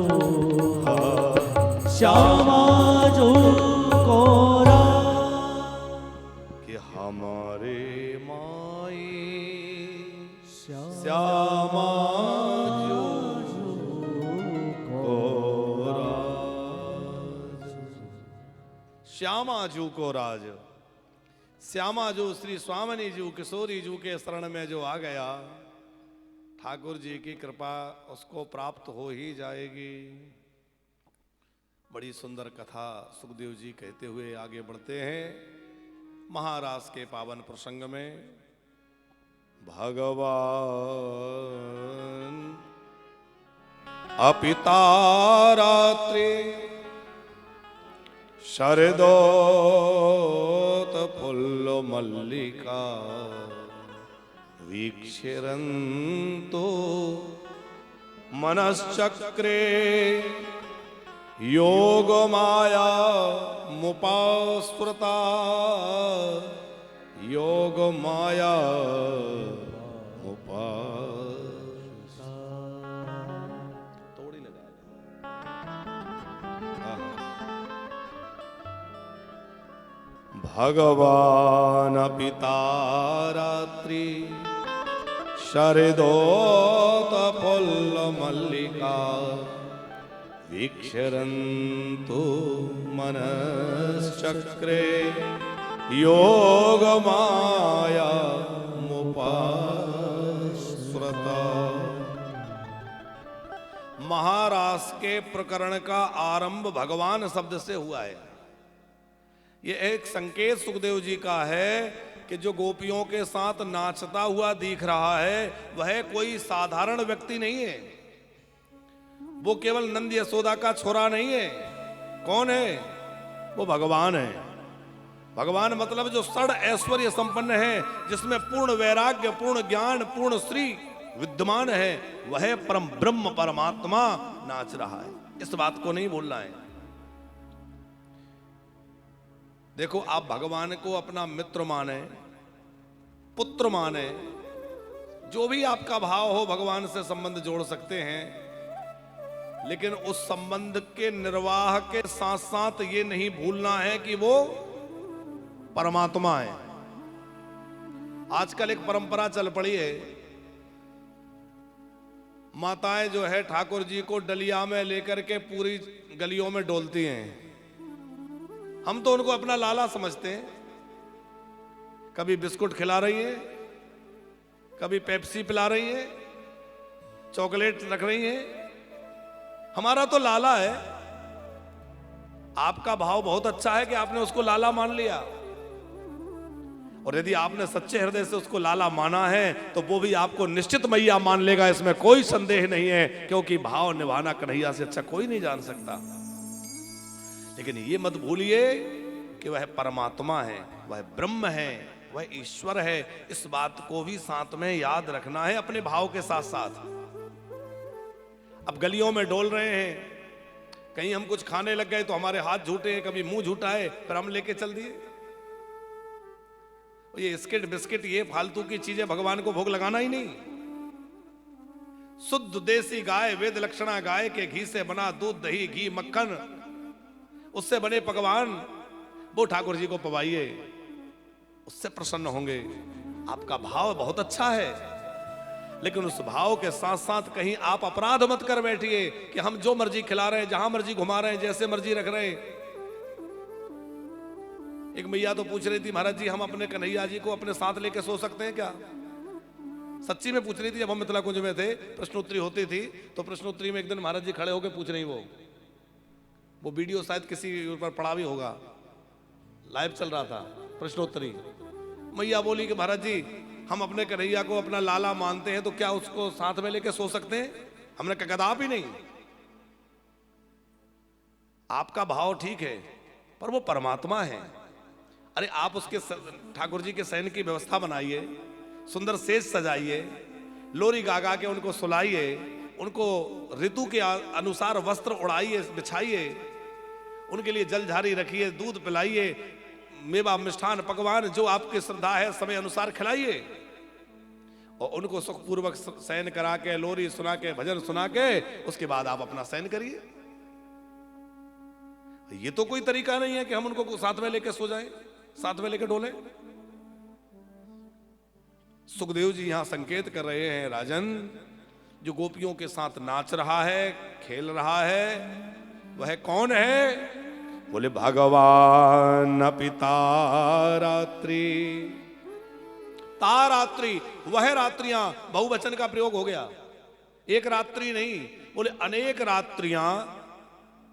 श्यामा जो को राज, कि हमारे माई श्यामा जो को राज, श्यामा जू को राज। श्यामा जो श्री स्वामिनी जी किशोरी जी के शरण में जो आ गया, ठाकुर जी की कृपा उसको प्राप्त हो ही जाएगी। बड़ी सुंदर कथा सुखदेव जी कहते हुए आगे बढ़ते हैं महाराज के पावन प्रसंग में। भगवान अपिता रात्रि शरदोत फुल्ल मल्लिका वीक्षरन्तो मनश्चक्रे योग माया मुपास्फुरता योग माया मुपा तोड़ी लगा। भगवान पिता रात्रि शरदोत फुल्ल मल्लिका वीक्षरन्तु मनश्चक्रे योग माया मुपास्फुरता। महारास के प्रकरण का आरंभ भगवान शब्द से हुआ है। ये एक संकेत सुखदेव जी का है कि जो गोपियों के साथ नाचता हुआ दिख रहा है वह कोई साधारण व्यक्ति नहीं है। वो केवल नंद यशोदा का छोरा नहीं है। कौन है? वो भगवान है। भगवान मतलब जो षड ऐश्वर्य संपन्न है, जिसमें पूर्ण वैराग्य, पूर्ण ज्ञान, पूर्ण श्री विद्यमान है, वह परम ब्रह्म परमात्मा नाच रहा है। इस बात को नहीं भूलना है। देखो, आप भगवान को अपना मित्र माने, पुत्र माने, जो भी आपका भाव हो भगवान से संबंध जोड़ सकते हैं, लेकिन उस संबंध के निर्वाह के साथ साथ ये नहीं भूलना है कि वो परमात्मा है। आजकल एक परंपरा चल पड़ी है, माताएं जो है ठाकुर जी को डलिया में लेकर के पूरी गलियों में डोलती हैं। हम तो उनको अपना लाला समझते हैं। कभी बिस्कुट खिला रही है, कभी पेप्सी पिला रही है, चॉकलेट रख रही है। हमारा तो लाला है। आपका भाव बहुत अच्छा है कि आपने उसको लाला मान लिया, और यदि आपने सच्चे हृदय से उसको लाला माना है तो वो भी आपको निश्चित मैया मान लेगा, इसमें कोई संदेह नहीं है, क्योंकि भाव निभाना कन्हैया से अच्छा कोई नहीं जान सकता। लेकिन ये मत भूलिए कि वह परमात्मा है, वह ब्रह्म है, वह ईश्वर है। इस बात को भी साथ में याद रखना है अपने भाव के साथ साथ। अब गलियों में डोल रहे हैं, कहीं हम कुछ खाने लग गए तो हमारे हाथ झूठे हैं, कभी मुंह झूठा है, पर हम लेके चल दिए। ये स्किट बिस्किट, ये फालतू की चीजें भगवान को भोग लगाना ही नहीं। शुद्ध देसी गाय, वेद लक्षणा गाय के घी से बना दूध, दही, घी, मक्खन, उससे बने पकवान वो ठाकुर जी को पवाइए, उससे प्रसन्न होंगे। आपका भाव बहुत अच्छा है, लेकिन उस भाव के साथ साथ कहीं आप अपराध मत कर बैठिए कि हम जो मर्जी खिला रहे हैं, जहां मर्जी घुमा रहे हैं, जैसे मर्जी रख रहे हैं। एक मैया तो पूछ रही थी, महाराज जी हम अपने कन्हैया जी को अपने साथ लेके सो सकते हैं क्या? सच्ची में पूछ रही थी। जब हम मिथिला कुंज में थे, प्रश्नोत्तरी होती थी, तो प्रश्नोत्तरी में एक दिन महाराज जी खड़े होकर पूछ रही, वो वीडियो शायद किसी ऊपर पड़ा भी होगा, लाइव चल रहा था प्रश्नोत्तरी। मैया बोली कि महाराज जी हम अपने कन्हैया को अपना लाला मानते हैं, तो क्या उसको साथ में लेके सो सकते हैं? हमने कहा कदापि नहीं। आपका भाव ठीक है, पर वो परमात्मा है। अरे आप उसके ठाकुर जी के शयन की व्यवस्था बनाइए, सुंदर सेज सजाइए, लोरी गा गा के उनको सुलाइए, उनको ऋतु के अनुसार वस्त्र उड़ाइए, बिछाइए, उनके लिए जल झारी रखिए, दूध पिलाइए, मेवा मिष्ठान पकवान जो आपकी श्रद्धा है समय अनुसार खिलाइए, और उनको सुखपूर्वक शयन करा के, लोरी सुना के, भजन सुना के, उसके बाद आप अपना शयन करिए। ये तो कोई तरीका नहीं है कि हम उनको साथ में लेके सो जाएं, साथ में लेके डोले। सुखदेव जी यहां संकेत कर रहे हैं, राजन जो गोपियों के साथ नाच रहा है, खेल रहा है, वह कौन है? बोले भगवान पिता रात्रि। तारात्रि, वह रात्रियां, बहुवचन का प्रयोग हो गया, एक रात्रि नहीं, बोले अनेक रात्रियां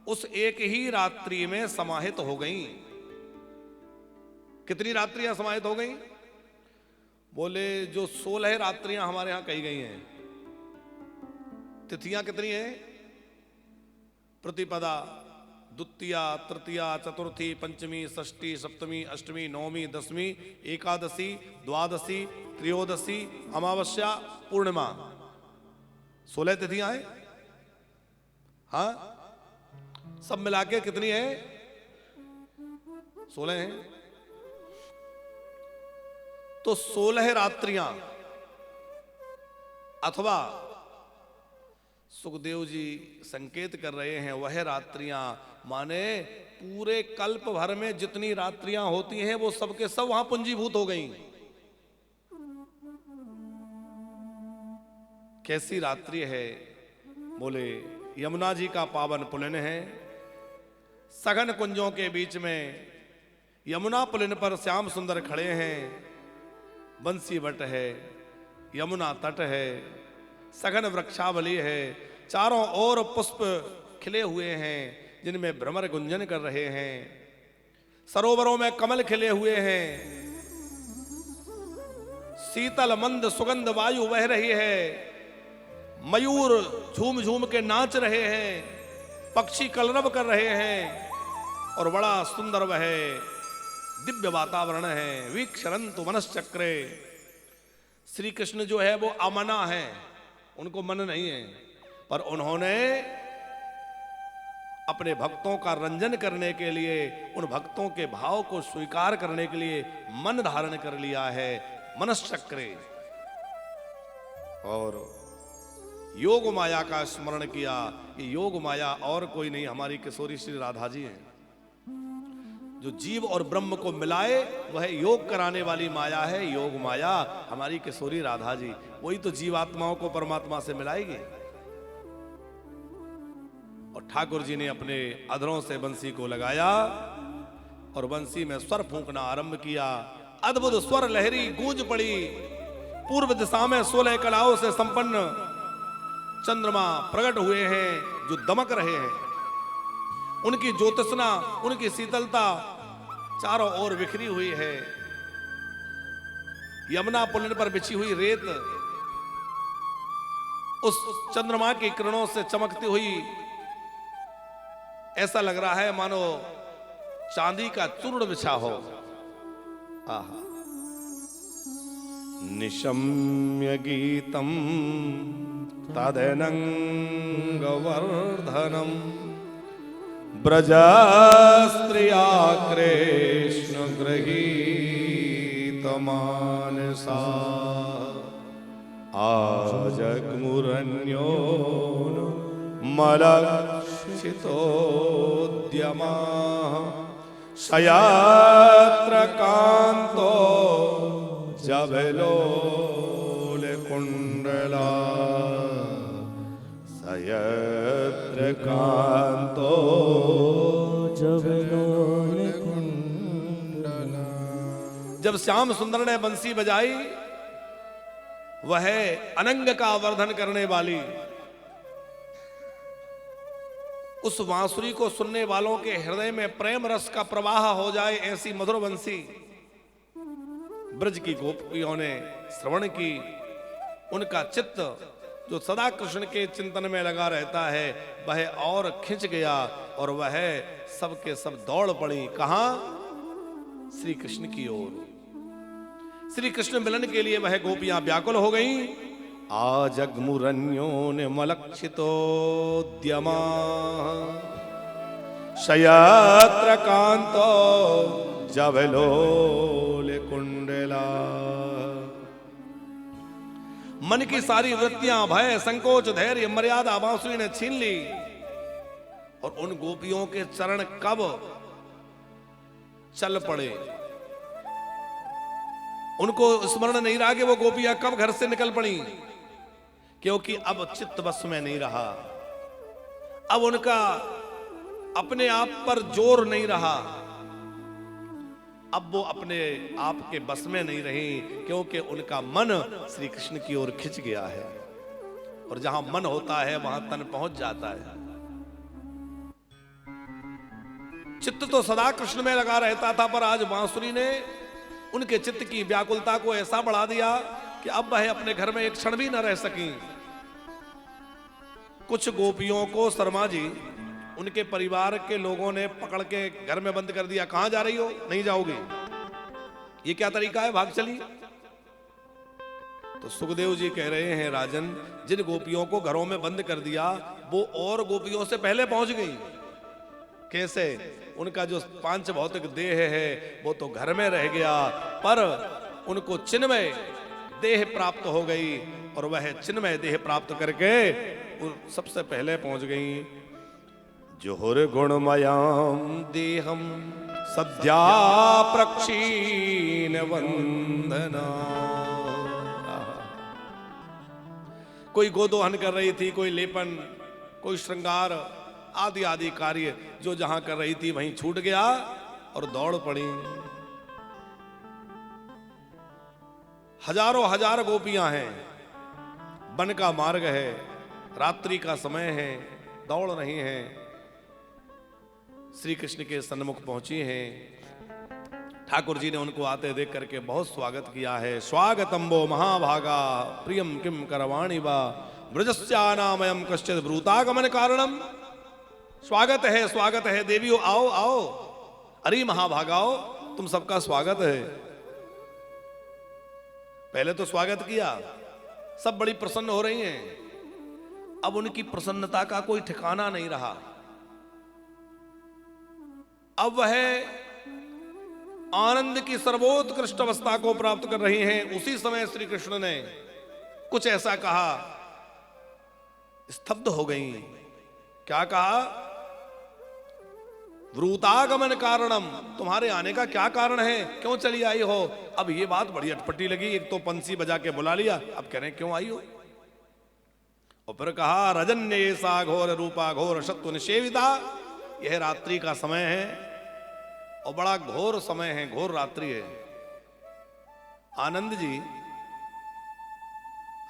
उस एक ही रात्रि में समाहित हो गईं। कितनी रात्रियां समाहित हो गईं? बोले जो 16 रात्रियां हमारे यहां कही गई हैं। तिथियां कितनी हैं? प्रतिपदा, द्वितीया, तृतीया, चतुर्थी, पंचमी, षष्ठी, सप्तमी, अष्टमी, नवमी, दसवीं, एकादशी, द्वादशी, त्रयोदशी, अमावस्या, पूर्णिमा। 16 तिथियां हैं। हाँ, सब मिला के कितनी है? 16 हैं। तो 16 रात्रियां, अथवा सुखदेव जी संकेत कर रहे हैं वह रात्रियां, माने पूरे कल्प भर में जितनी रात्रियां होती हैं वो सबके सब वहां पुंजीभूत हो गई। कैसी रात्रि है? बोले यमुना जी का पावन पुलिन है, सघन कुंजों के बीच में यमुना पुलिन पर श्याम सुंदर खड़े हैं, बंसी वट है, यमुना तट है, सघन वृक्षावली है, चारों ओर पुष्प खिले हुए हैं जिनमें भ्रमर गुंजन कर रहे हैं, सरोवरों में कमल खिले हुए हैं, शीतल मंद सुगंध वायु बह रही है, मयूर झूम झूम के नाच रहे हैं, पक्षी कलरव कर रहे हैं और बड़ा सुंदर वह दिव्य वातावरण है। वीक्षरंतु मनश्चक्रे, श्री कृष्ण जो है वो अमना है, उनको मन नहीं है, पर उन्होंने अपने भक्तों का रंजन करने के लिए, उन भक्तों के भाव को स्वीकार करने के लिए मन धारण कर लिया है, मनश्चक्रे। और योग माया का स्मरण किया कि योग माया और कोई नहीं, हमारी किशोरी श्री राधा जी हैं। जो जीव और ब्रह्म को मिलाए वह योग कराने वाली माया है, योग माया हमारी किशोरी राधा जी। वही तो जीवात्माओं को परमात्मा से मिलाएगी। और ठाकुर जी ने अपने अधरों से बंसी को लगाया और बंसी में स्वर फूंकना आरंभ किया। अद्भुत स्वर लहरी गूंज पड़ी। पूर्व दिशा में 16 कलाओं से संपन्न चंद्रमा प्रकट हुए हैं जो दमक रहे हैं। उनकी ज्योतिषना, उनकी शीतलता चारों ओर बिखरी हुई है। यमुना पुलिन पर बिछी हुई रेत उस चंद्रमा की किरणों से चमकती हुई ऐसा लग रहा है मानो चांदी का चूर्ण बिछा हो। आहा। निशम्य गीतम तदनंगवर्धनम ब्रजस्त्रिया कृष्ण गृहीत मानसा आजग्मुरन्यो मलक्षितोद्यमा शयात्र कांतो जबलोल कुंडला सयत्र कांतो जबलोल कुंडला। जब श्याम सुंदर ने बंसी बजाई, वह अनंग का वर्धन करने वाली, उस बांसुरी को सुनने वालों के हृदय में प्रेम रस का प्रवाह हो जाए ऐसी मधुर बंसी ब्रज की गोपियों ने श्रवण की। उनका चित्त जो सदा कृष्ण के चिंतन में लगा रहता है वह और खिंच गया और वह सबके सब दौड़ पड़ी। कहां? श्री कृष्ण की ओर। श्री कृष्ण मिलन के लिए वह गोपियां व्याकुल हो गईं। आजग्मुरन्यो ने मलक्षितोद्यमा शयत्र कांतो जबलोल कुंडला। मन की सारी वृत्तियां, भय, संकोच, धैर्य, मर्यादा बांसुरी ने छीन ली और उन गोपियों के चरण कब चल पड़े। उनको स्मरण नहीं रहा कि वो गोपियां कब घर से निकल पड़ी, क्योंकि अब चित्त बस में नहीं रहा। अब उनका अपने आप पर जोर नहीं रहा। अब वो अपने आप के बस में नहीं रही, क्योंकि उनका मन श्री कृष्ण की ओर खिंच गया है। और जहां मन होता है वहां तन पहुंच जाता है। चित्त तो सदा कृष्ण में लगा रहता था, पर आज बांसुरी ने उनके चित्त की व्याकुलता को ऐसा बढ़ा दिया कि अब वह अपने घर में एक क्षण भी न रह सकी। कुछ गोपियों को शर्मा जी, उनके परिवार के लोगों ने पकड़ के घर में बंद कर दिया। कहां जा रही हो? नहीं जाओगी। ये क्या तरीका है? भाग चली। तो सुखदेव जी कह रहे हैं, राजन, जिन गोपियों को घरों में बंद कर दिया वो और गोपियों से पहले पहुंच गई। कैसे? उनका जो पांच भौतिक देह है वो तो घर में रह गया, पर उनको चिन्मय देह प्राप्त हो गई और वह चिन्मय देह प्राप्त करके वो सबसे पहले पहुंच गई। जोहर गुणमयाम देहम सद्या प्रक्षीण वंदना। कोई गोदोहन कर रही थी, कोई लेपन, कोई श्रृंगार आदि आदि कार्य जो जहां कर रही थी वहीं छूट गया और दौड़ पड़ी। हजारों हजार गोपियां हैं, वन का मार्ग है, रात्रि का समय है, दौड़ रही हैं, श्री कृष्ण के सन्मुख पहुंची हैं। ठाकुर जी ने उनको आते देख करके बहुत स्वागत किया है। स्वागतम वो महाभागा प्रियम किम करवाणी बा ब्रजस्यानामयम कश्चित ब्रूतागमन कारणम। स्वागत है देवियों, आओ आओ, अरे महाभागाओ, तुम सबका स्वागत है। पहले तो स्वागत किया, सब बड़ी प्रसन्न हो रही हैं। अब उनकी प्रसन्नता का कोई ठिकाना नहीं रहा। अब वह आनंद की सर्वोत्कृष्ट अवस्था को प्राप्त कर रही हैं। उसी समय श्री कृष्ण ने कुछ ऐसा कहा, स्तब्ध हो गई। क्या कहा? व्रूतागमन कारणम, तुम्हारे आने का क्या कारण है, क्यों चली आई हो? अब ये बात बड़ी अटपटी लगी। एक तो पंसी बजा के बुला लिया, अब कह रहे क्यों आई हो? और फिर कहा रजन्य सा घोर रूपा घोर शत्रु निषेविता, यह रात्रि का समय है और बड़ा घोर समय है, घोर रात्रि है। आनंद जी,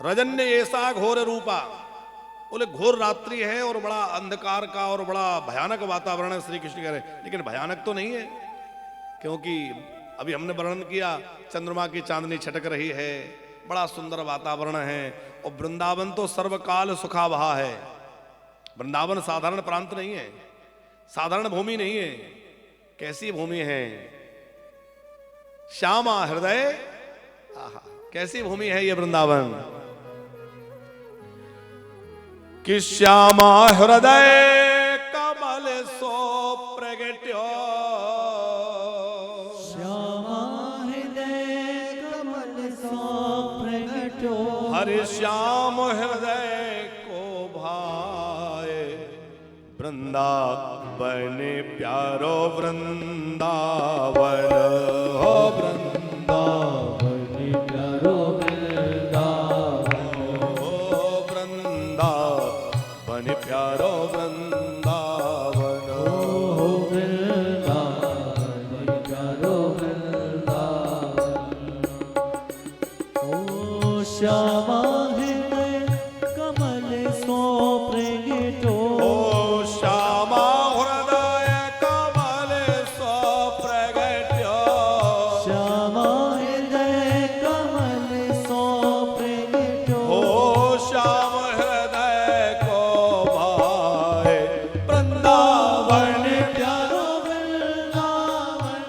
रजन्य ऐसा घोर रूपा, बोले घोर रात्रि है और बड़ा अंधकार का और बड़ा भयानक वातावरण है। श्री कृष्ण कह रहे लेकिन भयानक तो नहीं है, क्योंकि अभी हमने वर्णन किया चंद्रमा की चांदनी छटक रही है, बड़ा सुंदर वातावरण है। और वृंदावन तो सर्वकाल सुखावहा है। वृंदावन साधारण प्रांत नहीं है, साधारण भूमि नहीं है। कैसी भूमि है? श्यामा हृदय, आहा, कैसी भूमि है ये वृंदावन कि श्यामा हृदय कमल सो प्रगट्यो, श्यामा हृदय कमल सो प्रगट्यो, हरे श्याम हृदय को भाए वृंदावन प्यारो वृंदावन हो वृंदावन प्यारो वृंदावन हो वृंदावन प्यारो वृंदावन हो वृंदावन प्यारो वृंदावन। ओ श्यामा हृदय कमल सो प्रगट्यो, ओ श्यामा हृदय कमल सो प्रगट्यो, श्यामा हृदय कमल सो प्रगट्यो, ओ श्याम हृदय को भाए वृंदावन प्यारो वृंदावन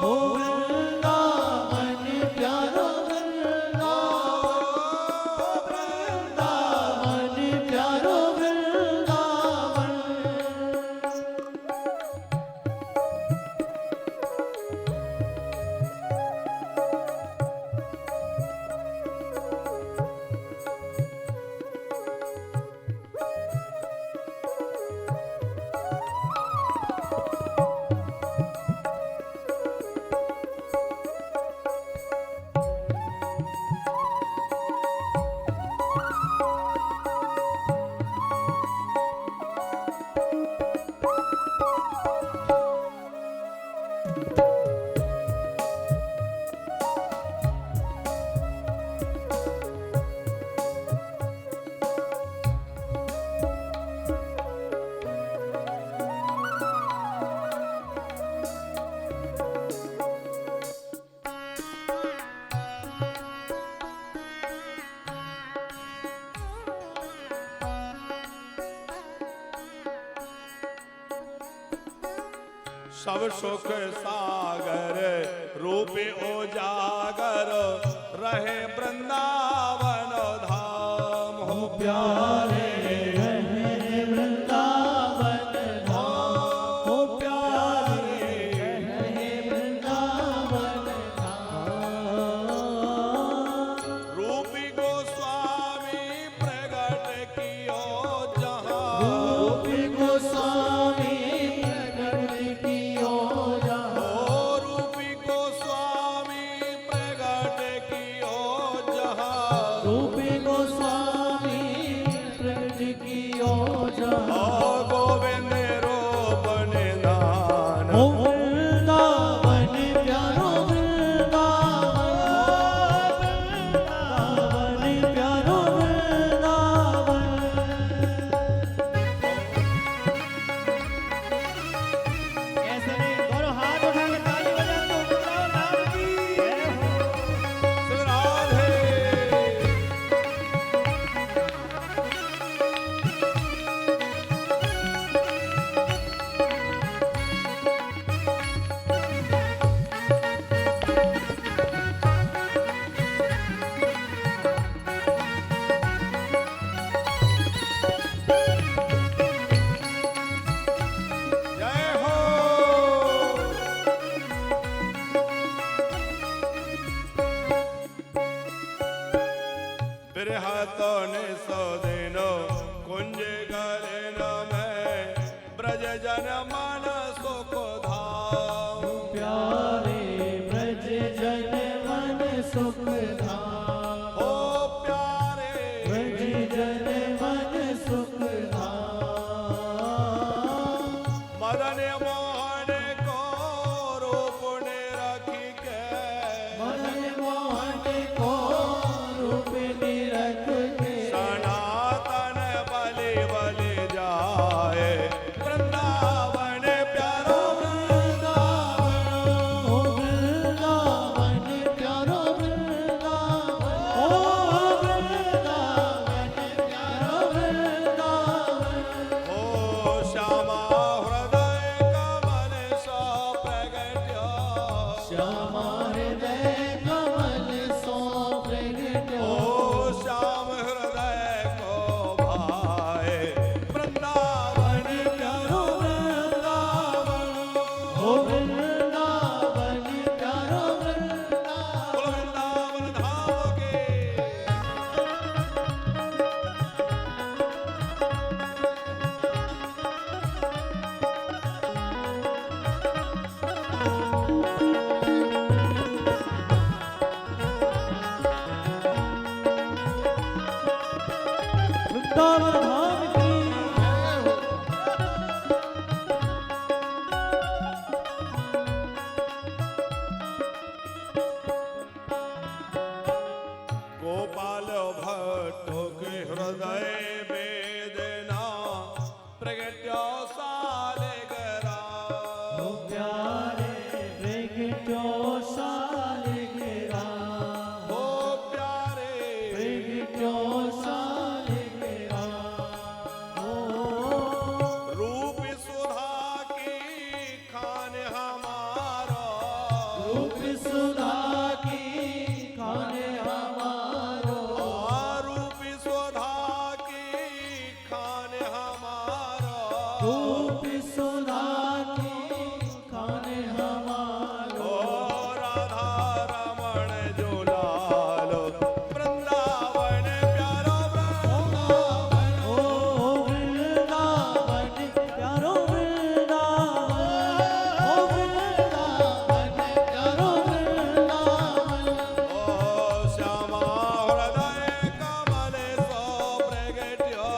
हो वृंदावन प्यारो वृंदावन, वृंदावन प्यारो वृंदावन। सब सुख सागर रूप उजागर रहे वृंदावन धाम हो प्यारे रहे वृंदावन धाम, हो प्यारे रहे वृंदावन धाम। रूपी गोस्वामी प्रगट कियो जहां, रूपी गोस्वामी प्रगट कियो जहां, ओ रूपी गोस्वामी प्रगट कियो जहां, रूपी गोस्वामी प्रगट कियो जहां। ओ गोविंद रूप निधान ओ वृंदावन प्यारो वृंदावन, वृंदावन प्यारो वृंदावन। ऐसे नहीं, दोनों हाथ उठा के ताली बजा दो, बुलाओ नाम की जय हो। राधे। रूप सुधा के खाने हमारो ओ राधा रमण जो लालो वृंदावन प्यारो वृंदावन ओ वृंदावन प्यारो वृंदावन ओ वृंदावन प्यारो वृंदावन ओ श्यामा हृदय कमल सो प्रगट्यो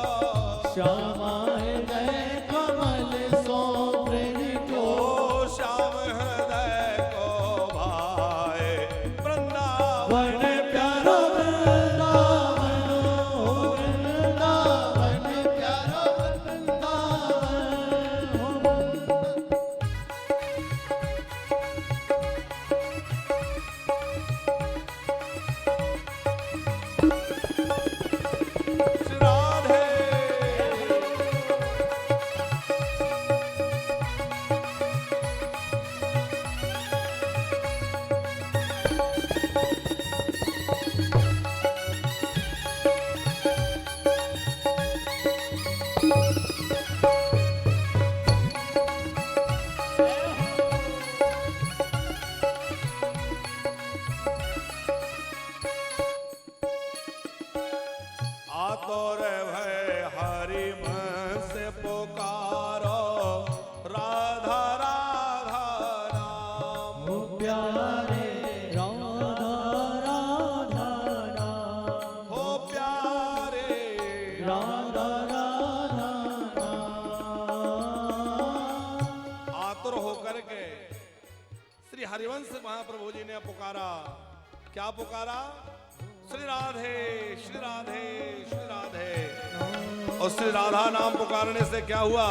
श्यामा हृदय कमल सो प्रगट्यो ओ श्याम हृदय को भाए वृंदावन वन प्यारो वृंदावन ओ वृंदावन प्यारो वृंदावन श्री राधे आतुर भय हरि मन से पुकारो राधा राधा नाम ओ प्यारे राधा राधा नाम हो प्यारे राधा राधा नाम आतुर होकर के श्री हरिवंश महाप्रभु जी ने पुकारा। क्या पुकारा? श्री राधे श्री राधे श्री राधे। और श्री राधा नाम पुकारने से क्या हुआ?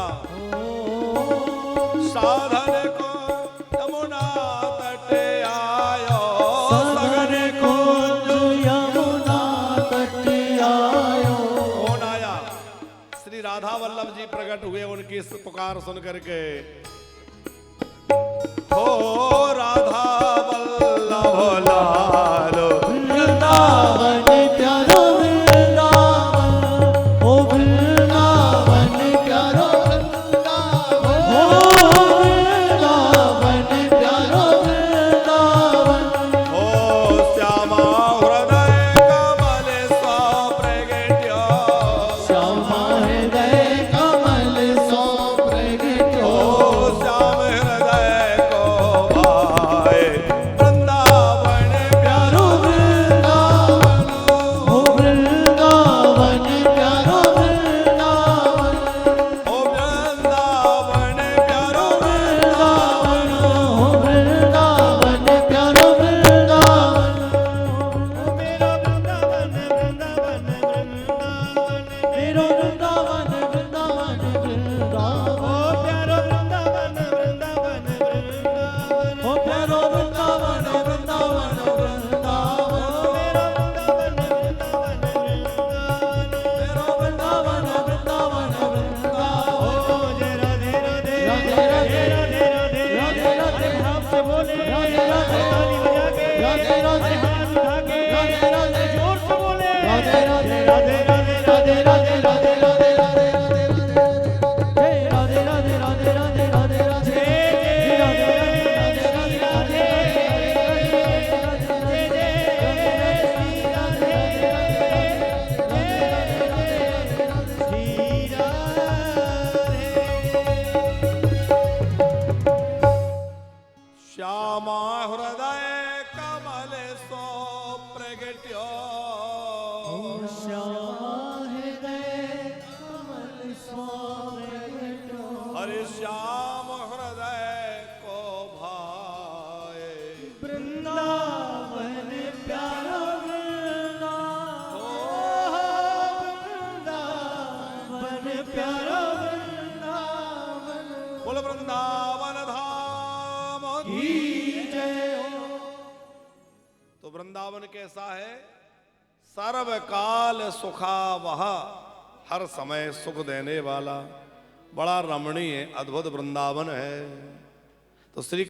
साधन को यमुना तट आयो सगन को यमुना तट आयो कौन आया? श्री राधा वल्लभ जी प्रकट हुए उनकी इस पुकार सुन करके। हो राधा वल्लभ लालो वृंदावन प्यारो वृंदावन ओ वृंदावन प्यारो वृंदावन ओ वृंदावन प्यारो वृंदावन हो श्यामा हृदय कमल सो प्रगट्यो श्यामा हृदय कमल सो प्रगट्यो हो श्याम हृदय को भाए वृंदावन प्यारो वृंदावन ओ वृंदावन प्यारो वृंदावन हो वृंदावन प्यारो वृंदावन ओ वृंदावन प्यारो वृंदावन ओ मेरा वृंदावन वृंदावन वृंदावन मेरो वृंदावन वृंदावन वृंदावन ओ प्यारो वृंदावन वृंदावन वृंदावन ओ प्यारो वृंदावन वृंदावन वृंदावन ओ मेरा वृंदावन वृंदावन वृंदावन मेरो वृंदावन वृंदावन वृंदावन ओ जय राधे राधे राधे राधे राधे राधे राधे आपसे बोले राधे राधे ताली बजा के राधे राधे हाथ उठा के राधे राधे जोर से बोले राधे राधे राधे राधे राधे राधे राधे राधे राधे जय राधे राधे राधे राधे राधे राधे जय राधे राधे राधे राधे जय जय श्री राधे श्री राधे श्यामा हृदय कमल सो प्रगट्यो श्यामा हृदय कमल सो प्रगट्यो हरि श्याम हृदय को भाए वृंदावन प्यारा वृंदावन वृंदावन प्यारा वृंदावन बोल वृंदावन धाम की जय हो। तो वृंदावन कैसा है? सर्वकाल सुखावह, हर समय सुख देने वाला, बड़ा रमणीय अद्भुत वृंदावन है। तो श्री